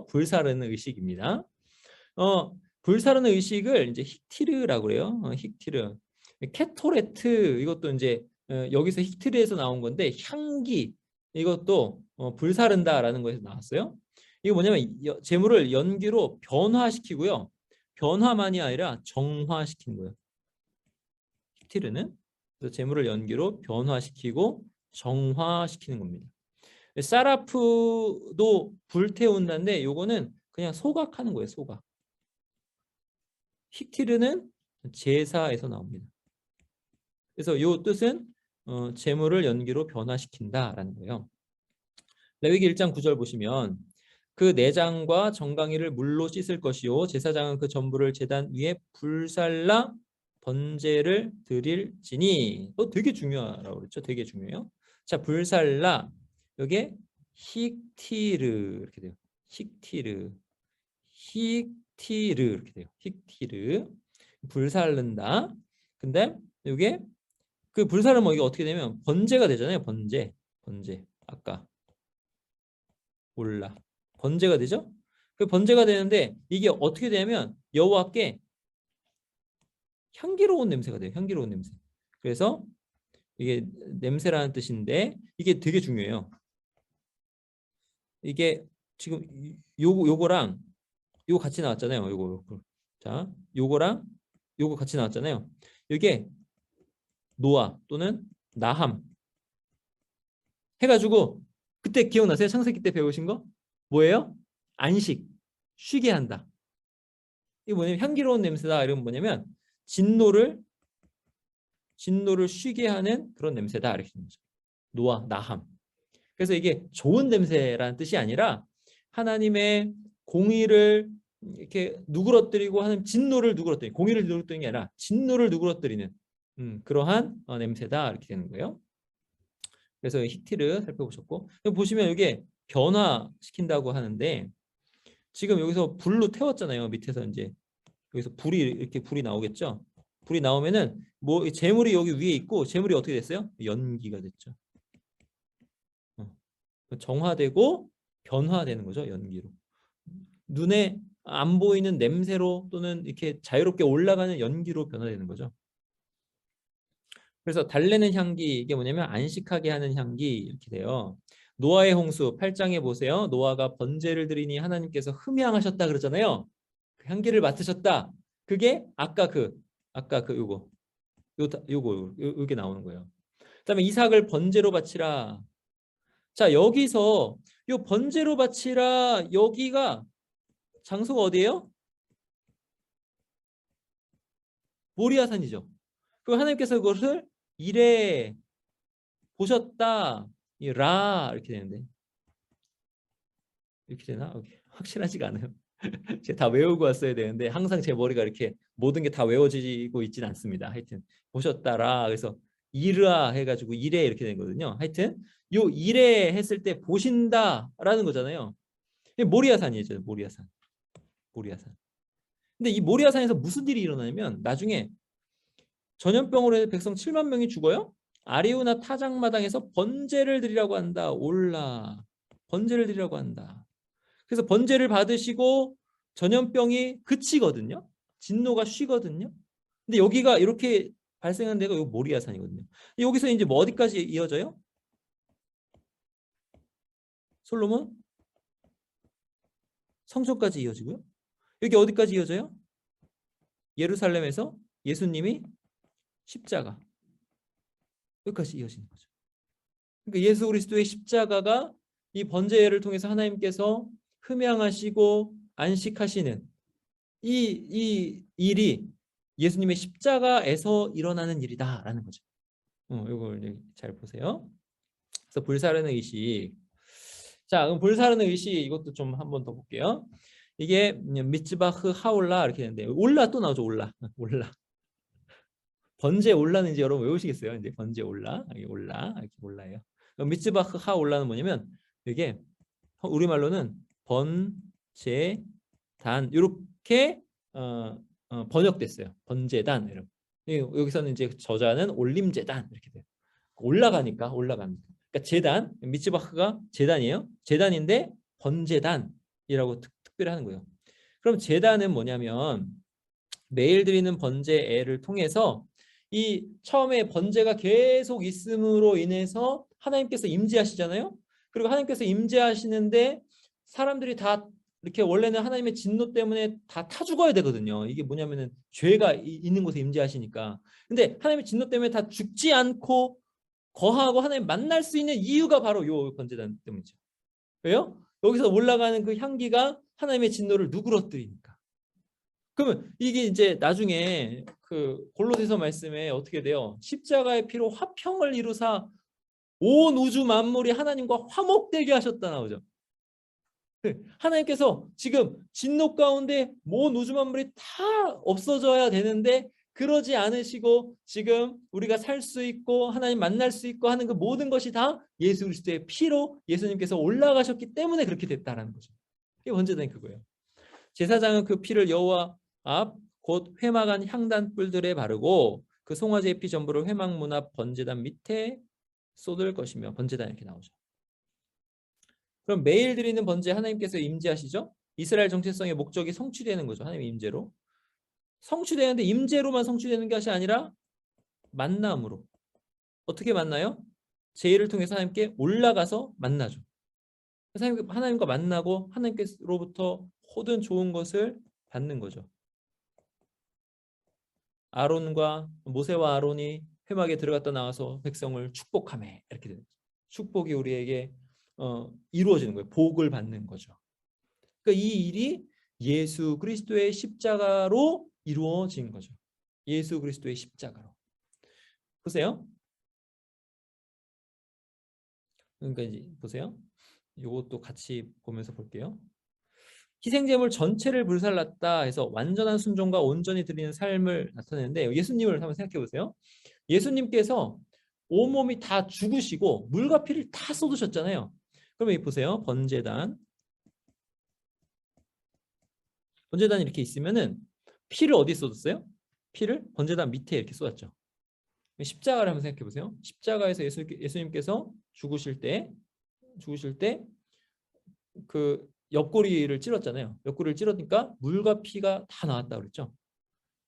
불사르는 의식입니다. 불사르는 의식을 이제 힉티르라고 그래요. 힉티르. 케토레트 이것도 이제 여기서 힉티르에서 나온 건데 향기 이것도 불사른다라는 거에서 나왔어요. 이거 뭐냐면 재물을 연기로 변화시키고요. 변화만이 아니라 정화시키는 거예요. 힉티르는 그래서 재물을 연기로 변화시키고 정화시키는 겁니다. 사라프도 불태운다인데 요거는 그냥 소각하는 거예요. 소각. 힉티르는 제사에서 나옵니다. 그래서 요 뜻은 재물을 연기로 변화시킨다라는 거예요. 레위기 1장 9절 보시면 그 내장과 정강이를 물로 씻을 것이요 제사장은 그 전부를 제단 위에 불살라 번제를 드릴지니 되게 중요하라고 그랬죠. 되게 중요해요. 자, 불살라 여기에 힉티르 이렇게 돼요. 힉티르 힉티르 이렇게 돼요. 힉티르 불살른다. 근데 이게 그 불살르면 이게 어떻게 되면 번제가 되잖아요. 번제 아까 올라 번제가 되죠. 그 번제가 되는데 이게 어떻게 되냐면 여호와께 향기로운 냄새가 돼요. 향기로운 냄새. 그래서 이게 냄새라는 뜻인데 이게 되게 중요해요. 이게 지금 요거랑 요거 같이 나왔잖아요. 요거. 자, 요거랑 요거 같이 나왔잖아요. 이게 노아 또는 나함 해가지고 그때 기억나세요? 창세기 때 배우신 거? 뭐예요? 안식, 쉬게 한다. 이게 뭐냐면 향기로운 냄새다. 이런 뭐냐면 진노를 쉬게 하는 그런 냄새다. 이렇게 되는 거죠. 노아, 나함. 그래서 이게 좋은 냄새라는 뜻이 아니라 하나님의 공의를 이렇게 누그러뜨리고 하는 진노를 누그러뜨리는 공의를 누그러뜨리는 게 아니라 진노를 누그러뜨리는 그러한 냄새다. 이렇게 되는 거예요. 그래서 히티를 살펴보셨고 보시면 이게 변화시킨다고 하는데 지금 여기서 불로 태웠잖아요. 밑에서 이제 여기서 불이 나오겠죠. 불이 나오면은 뭐 재물이 여기 위에 있고 재물이 어떻게 됐어요? 연기가 됐죠. 정화되고 변화되는 거죠. 연기로. 눈에 안 보이는 냄새로 또는 이렇게 자유롭게 올라가는 연기로 변화되는 거죠. 그래서 달래는 향기 이게 뭐냐면 안식하게 하는 향기 이렇게 돼요. 노아의 홍수 8장에 보세요. 노아가 번제를 드리니 하나님께서 흠향하셨다 그러잖아요. 그 향기를 맡으셨다. 그게 아까 그 요게 나오는 거예요. 그다음에 이삭을 번제로 바치라. 자, 여기서 요 번제로 바치라 여기가 장소가 어디예요? 모리아산이죠. 그 하나님께서 그것을 이래 보셨다. 라 이렇게 되는데 이렇게 되나? 확실하지가 않아요. 제가 다 외우고 왔어야 되는데 항상 제 머리가 이렇게 모든 게 다 외워지고 있지는 않습니다. 하여튼 보셨다라 그래서 이르아 해가지고 이래 이렇게 된 거거든요. 하여튼 요 이래 했을 때 보신다라는 거잖아요. 모리아산이죠. 모리아산. 근데 이 모리아산에서 무슨 일이 일어나냐면 나중에 전염병으로 해서 백성 7만 명이 죽어요. 아리우나 타작마당에서 번제를 드리라고 한다. 올라 번제를 드리라고 한다. 그래서 번제를 받으시고 전염병이 그치거든요. 진노가 쉬거든요. 근데 여기가 이렇게 발생한 데가 요 모리아산이거든요. 여기서 이제 뭐 어디까지 이어져요? 솔로몬 성전까지 이어지고요. 여기 어디까지 이어져요? 예루살렘에서 예수님이 십자가 여기까지 이어지는 거죠. 그러니까 예수 그리스도의 십자가가 이 번제를 통해서 하나님께서 흠양하시고 안식하시는 이 일이 예수님의 십자가에서 일어나는 일이다라는 거죠. 이걸 잘 보세요. 그래서 불사르는 의식. 자, 그럼 불사르는 의식 이것도 좀 한번 더 볼게요. 이게 미츠바흐 하올라 이렇게 되는데 올라 또 나오죠. 올라. 번제 올라는 이제 여러분 외우시겠어요? 이제 번제 올라 이렇게 올라예요. 미츠바흐 하올라는 뭐냐면 이게 우리말로는 번제단 이렇게 번역됐어요. 번제단 이런. 여기서는 이제 저자는 올림제단 이렇게 돼요. 올라가니까. 그러니까 제단 미츠바흐가 제단이에요. 제단인데 번제단이라고 특별히 하는 거예요. 그럼 제단은 뭐냐면 매일 드리는 번제를 통해서 이 처음에 번제가 계속 있음으로 인해서 하나님께서 임재하시잖아요. 그리고 하나님께서 임재하시는데 사람들이 다 이렇게 원래는 하나님의 진노 때문에 다 타 죽어야 되거든요. 이게 뭐냐면은 죄가 있는 곳에 임재하시니까. 근데 하나님의 진노 때문에 다 죽지 않고 거하고 하나님 만날 수 있는 이유가 바로 요 번제단 때문이죠. 왜요? 여기서 올라가는 그 향기가 하나님의 진노를 누그러뜨리니까. 그러면 이게 이제 나중에 그 골로새서 말씀에 어떻게 돼요? 십자가의 피로 화평을 이루사 온 우주 만물이 하나님과 화목되게 하셨다 나오죠. 하나님께서 지금 진노 가운데 온 우주 만물이 다 없어져야 되는데 그러지 않으시고 지금 우리가 살 수 있고 하나님 만날 수 있고 하는 그 모든 것이 다 예수 그리스도의 피로 예수님께서 올라가셨기 때문에 그렇게 됐다라는 거죠. 이게 번제단이 그거예요. 제사장은 그 피를 여호와 앞 곧 회막한 향단 뿔들에 바르고 그 송아지의 피 전부를 회막 문 앞 번제단 밑에 쏟을 것이며 번제단 이렇게 나오죠. 그럼 매일 드리는 번제 하나님께서 임재하시죠? 이스라엘 정체성의 목적이 성취되는 거죠. 하나님의 임재로. 성취되는데 임재로만 성취되는 것이 아니라 만남으로. 어떻게 만나요? 제의를 통해서 하나님께 올라가서 만나죠. 하나님과 만나고 하나님께로부터 모든 좋은 것을 받는 거죠. 아론과 모세와 아론이 회막에 들어갔다 나와서 백성을 축복하며 이렇게 되는 거죠. 축복이 우리에게 이루어지는 거예요. 복을 받는 거죠. 그러니까 이 일이 예수 그리스도의 십자가로 이루어진 거죠. 예수 그리스도의 십자가로. 보세요. 그러니까 이제 보세요. 이것도 같이 보면서 볼게요. 희생제물 전체를 불살랐다 해서 완전한 순종과 온전히 드리는 삶을 나타내는데 예수님을 한번 생각해 보세요. 예수님께서 온몸이 다 죽으시고 물과 피를 다 쏟으셨잖아요. 그러면 보세요. 번제단 이렇게 있으면은 피를 어디 쏟았어요? 피를 번제단 밑에 이렇게 쏟았죠. 십자가를 한번 생각해 보세요. 십자가에서 예수님께서 죽으실 때 그 옆구리를 찔렀잖아요. 옆구리를 찔렀으니까 물과 피가 다 나왔다 그랬죠.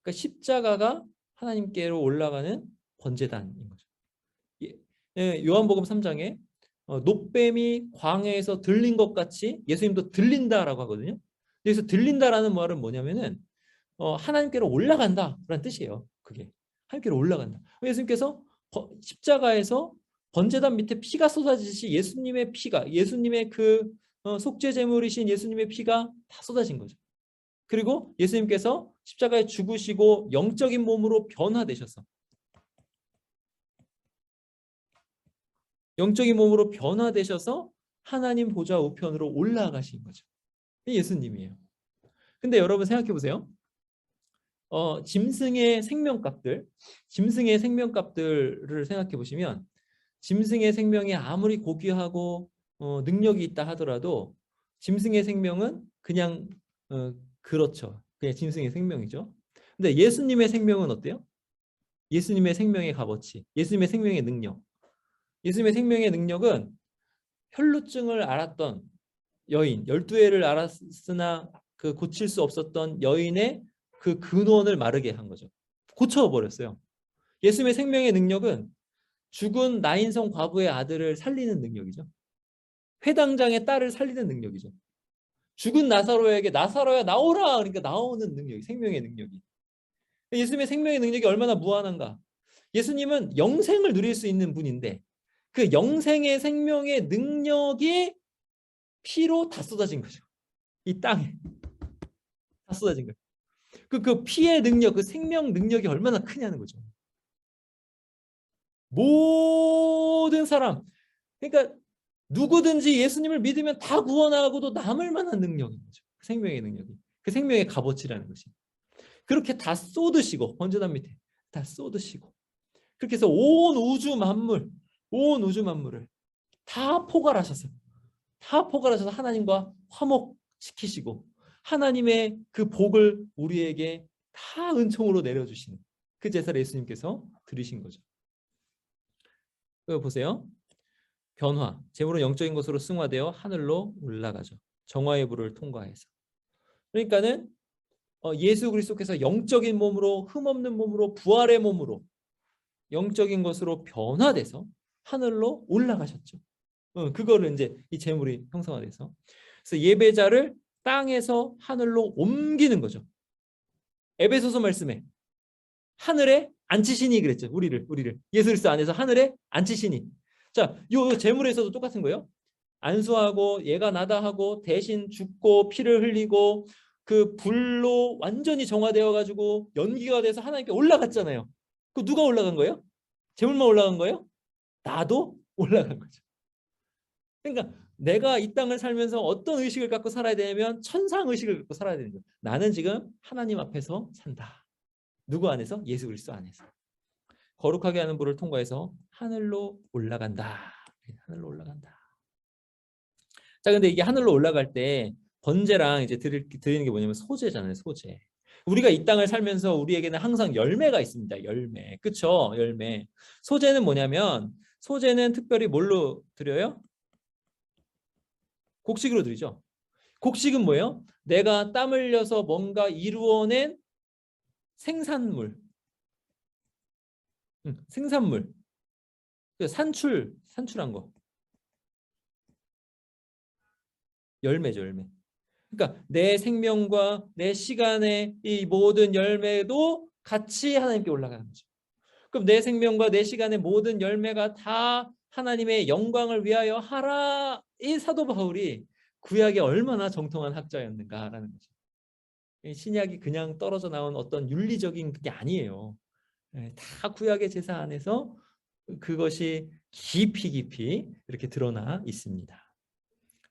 그러니까 십자가가 하나님께로 올라가는 번제단인 거죠. 요한복음 3장에 놋뱀이 광야에서 들린 것 같이 예수님도 들린다라고 하거든요. 그래서 들린다라는 말은 뭐냐면은 하나님께로 올라간다라는 뜻이에요. 그게 하나님께로 올라간다. 예수님께서 십자가에서 번제단 밑에 피가 쏟아지듯이 예수님의 그 속죄 제물이신 예수님의 피가 다 쏟아진 거죠. 그리고 예수님께서 십자가에 죽으시고 영적인 몸으로 변화되셔서 하나님 보좌 우편으로 올라가신 거죠. 예수님이에요. 근데 여러분 생각해 보세요. 짐승의 생명값들을 생각해 보시면 짐승의 생명이 아무리 고귀하고 능력이 있다 하더라도 짐승의 생명은 그냥 그렇죠. 그냥 짐승의 생명이죠. 근데 예수님의 생명은 어때요? 예수님의 생명의 값어치, 예수님의 생명의 능력. 예수님의 생명의 능력은 혈루증을 앓았던 여인, 12해를 앓았으나 그 고칠 수 없었던 여인의 그 근원을 마르게 한 거죠. 고쳐버렸어요. 예수님의 생명의 능력은 죽은 나인성 과부의 아들을 살리는 능력이죠. 회당장의 딸을 살리는 능력이죠. 죽은 나사로에게 나사로야 나오라 그러니까 나오는 능력이 생명의 능력이. 예수님의 생명의 능력이 얼마나 무한한가. 예수님은 영생을 누릴 수 있는 분인데 그 영생의 생명의 능력이 피로 다 쏟아진 거죠. 이 땅에 다 쏟아진 거예요. 그 피의 능력, 그 생명 능력이 얼마나 크냐는 거죠. 모든 사람, 그러니까 누구든지 예수님을 믿으면 다 구원하고도 남을 만한 능력인 거죠. 그 생명의 능력이. 그 생명의 값어치라는 것이. 그렇게 다 쏟으시고 번제단 밑에 다 쏟으시고 그렇게 해서 온 우주 만물을 다 포괄하셔서 하나님과 화목시키시고 하나님의 그 복을 우리에게 다 은총으로 내려주시는 그 제사를 예수님께서 드리신 거죠. 보세요. 변화, 제물은 영적인 것으로 승화되어 하늘로 올라가죠. 정화의 불을 통과해서. 그러니까는 예수 그리스도께서 영적인 몸으로, 흠없는 몸으로, 부활의 몸으로, 영적인 것으로 변화돼서 하늘로 올라가셨죠. 그거를 이제 이 제물이 형성화돼서, 그래서 예배자를 땅에서 하늘로 옮기는 거죠. 에베소서 말씀에 하늘에 앉히시니 그랬죠. 우리를 예수 그리스도 안에서 하늘에 앉히시니. 자, 요 제물에서도 똑같은 거예요. 안수하고 얘가 나다 하고 대신 죽고 피를 흘리고 그 불로 완전히 정화되어 가지고 연기가 돼서 하나님께 올라갔잖아요. 그 누가 올라간 거예요? 제물만 올라간 거예요? 나도 올라간 거죠. 그러니까 내가 이 땅을 살면서 어떤 의식을 갖고 살아야 되냐면 천상 의식을 갖고 살아야 되는 거예요. 나는 지금 하나님 앞에서 산다. 누구 안에서? 예수 그리스도 안에서. 거룩하게 하는 불을 통과해서 하늘로 올라간다. 하늘로 올라간다. 자, 근데 이게 하늘로 올라갈 때 번제랑 이제 드리는 게 뭐냐면 소제잖아요, 소제. 우리가 이 땅을 살면서 우리에게는 항상 열매가 있습니다. 열매. 그쵸? 열매. 소제는 뭐냐면, 소제는 특별히 뭘로 드려요? 곡식으로 드리죠. 곡식은 뭐예요? 내가 땀 흘려서 뭔가 이루어낸 생산물. 생산물. 산출한 거. 열매죠, 열매. 그러니까 내 생명과 내 시간의 이 모든 열매도 같이 하나님께 올라가는 거죠. 그럼 내 생명과 내 시간의 모든 열매가 다 하나님의 영광을 위하여 하라. 이 사도 바울이 구약에 얼마나 정통한 학자였는가라는 거죠. 신약이 그냥 떨어져 나온 어떤 윤리적인 그게 아니에요. 다 구약의 제사 안에서 그것이 깊이 이렇게 드러나 있습니다.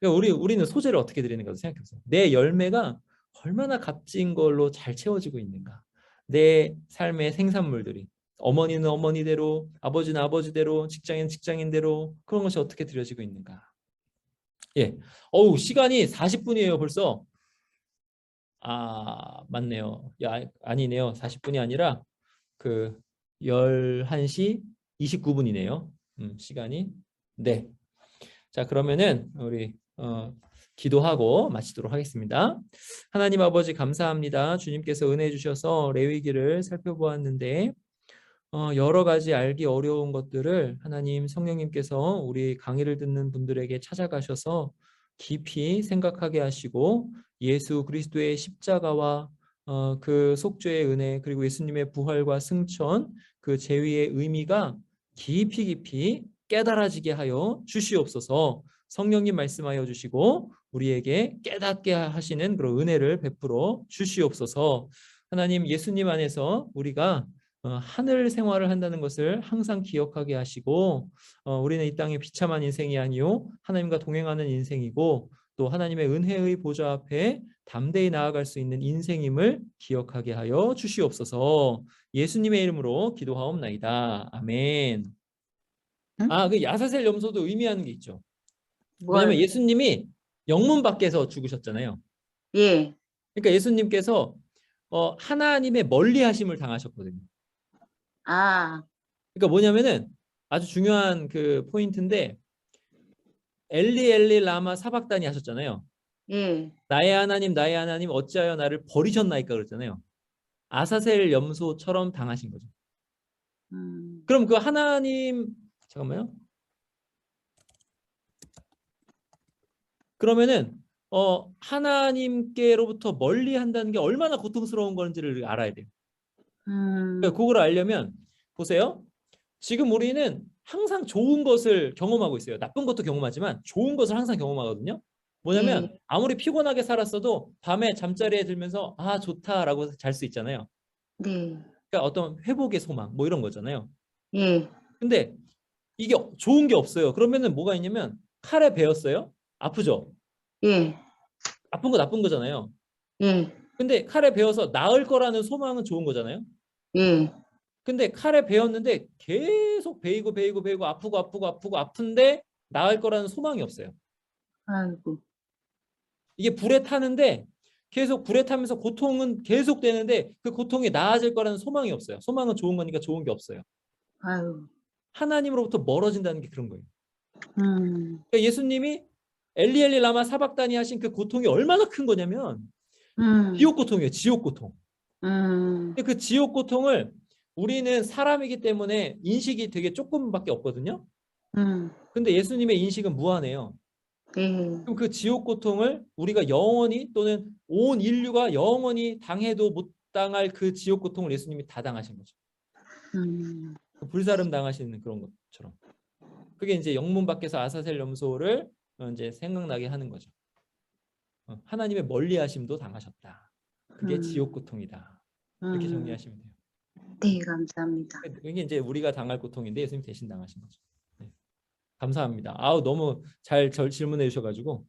그러니까 우리는 소재를 어떻게 드리는가 생각해보세요. 내 열매가 얼마나 값진 걸로 잘 채워지고 있는가. 내 삶의 생산물들이 어머니는 어머니대로, 아버지는 아버지대로, 직장인은 직장인대로 그런 것이 어떻게 드려지고 있는가. 예, 시간이 40분이에요 벌써. 아, 맞네요. 아니네요. 40분이 아니라 그 11시 29분이네요. 시간이. 네. 자, 그러면은 우리 기도하고 마치도록 하겠습니다. 하나님 아버지 감사합니다. 주님께서 은혜 주셔서 레위기를 살펴보았는데 여러 가지 알기 어려운 것들을 하나님 성령님께서 우리 강의를 듣는 분들에게 찾아가셔서 깊이 생각하게 하시고 예수 그리스도의 십자가와 그 속죄의 은혜 그리고 예수님의 부활과 승천 그 제위의 의미가 깊이 깨달아지게 하여 주시옵소서. 성령님 말씀하여 주시고 우리에게 깨닫게 하시는 그런 은혜를 베풀어 주시옵소서. 하나님 예수님 안에서 우리가 하늘 생활을 한다는 것을 항상 기억하게 하시고 우리는 이 땅의 비참한 인생이 아니요 하나님과 동행하는 인생이고 또 하나님의 은혜의 보좌 앞에 담대히 나아갈 수 있는 인생임을 기억하게 하여 주시옵소서. 예수님의 이름으로 기도하옵나이다. 아멘. 응? 그 야사셀 염소도 의미하는 게 있죠. 왜냐하면 뭘? 예수님이 영문 밖에서 죽으셨잖아요. 예. 그러니까 예수님께서 하나님의 멀리하심을 당하셨거든요. 아, 그러니까 뭐냐면은 아주 중요한 그 포인트인데 엘리 엘리 라마 사박다니 하셨잖아요. 예. 나의 하나님 어찌하여 나를 버리셨나이까 그랬잖아요. 아사셀 염소처럼 당하신 거죠. 음, 그럼 그 하나님 잠깐만요. 그러면은 하나님께로부터 멀리 한다는 게 얼마나 고통스러운 건지를 알아야 돼요. 그러니까 그걸 알려면 보세요. 지금 우리는 항상 좋은 것을 경험하고 있어요. 나쁜 것도 경험하지만 좋은 것을 항상 경험하거든요. 뭐냐면 예. 아무리 피곤하게 살았어도 밤에 잠자리에 들면서 아 좋다라고 잘 수 있잖아요. 네. 그러니까 어떤 회복의 소망 뭐 이런 거잖아요. 예. 근데 이게 좋은 게 없어요. 그러면은 뭐가 있냐면 칼에 베었어요. 아프죠? 예. 아픈 거 나쁜 거잖아요. 예. 근데 칼에 베어서 나을 거라는 소망은 좋은 거잖아요. 예. 근데 칼에 베었는데 계속 베이고 아프고 아픈데 나을 거라는 소망이 없어요. 아이고. 이게 불에 타는데 계속 불에 타면서 고통은 계속 되는데 그 고통이 나아질 거라는 소망이 없어요. 소망은 좋은 거니까 좋은 게 없어요. 아유. 하나님으로부터 멀어진다는 게 그런 거예요. 음. 그러니까 예수님이 엘리 엘리 라마 사박다니 하신 그 고통이 얼마나 큰 거냐면 지옥 고통이에요. 지옥 고통. 음, 근데 그 지옥 고통을 우리는 사람이기 때문에 인식이 되게 조금밖에 없거든요. 음, 근데 예수님의 인식은 무한해요. 예, 그럼 그 지옥 고통을 우리가 영원히 또는 온 인류가 영원히 당해도 못 당할 그 지옥 고통을 예수님이 다 당하신 거죠. 음, 그 불사름 당하시는 그런 것처럼. 그게 이제 영문 밖에서 아사셀 염소를 이제 생각나게 하는 거죠. 하나님의 멀리하심도 당하셨다. 그게 지옥 고통이다. 이렇게 음, 정리하시면 돼요. 네, 감사합니다. 이게 이제 우리가 당할 고통인데 예수님 대신 당하신 거죠. 네. 감사합니다. 아우 너무 잘 질문해 주셔가지고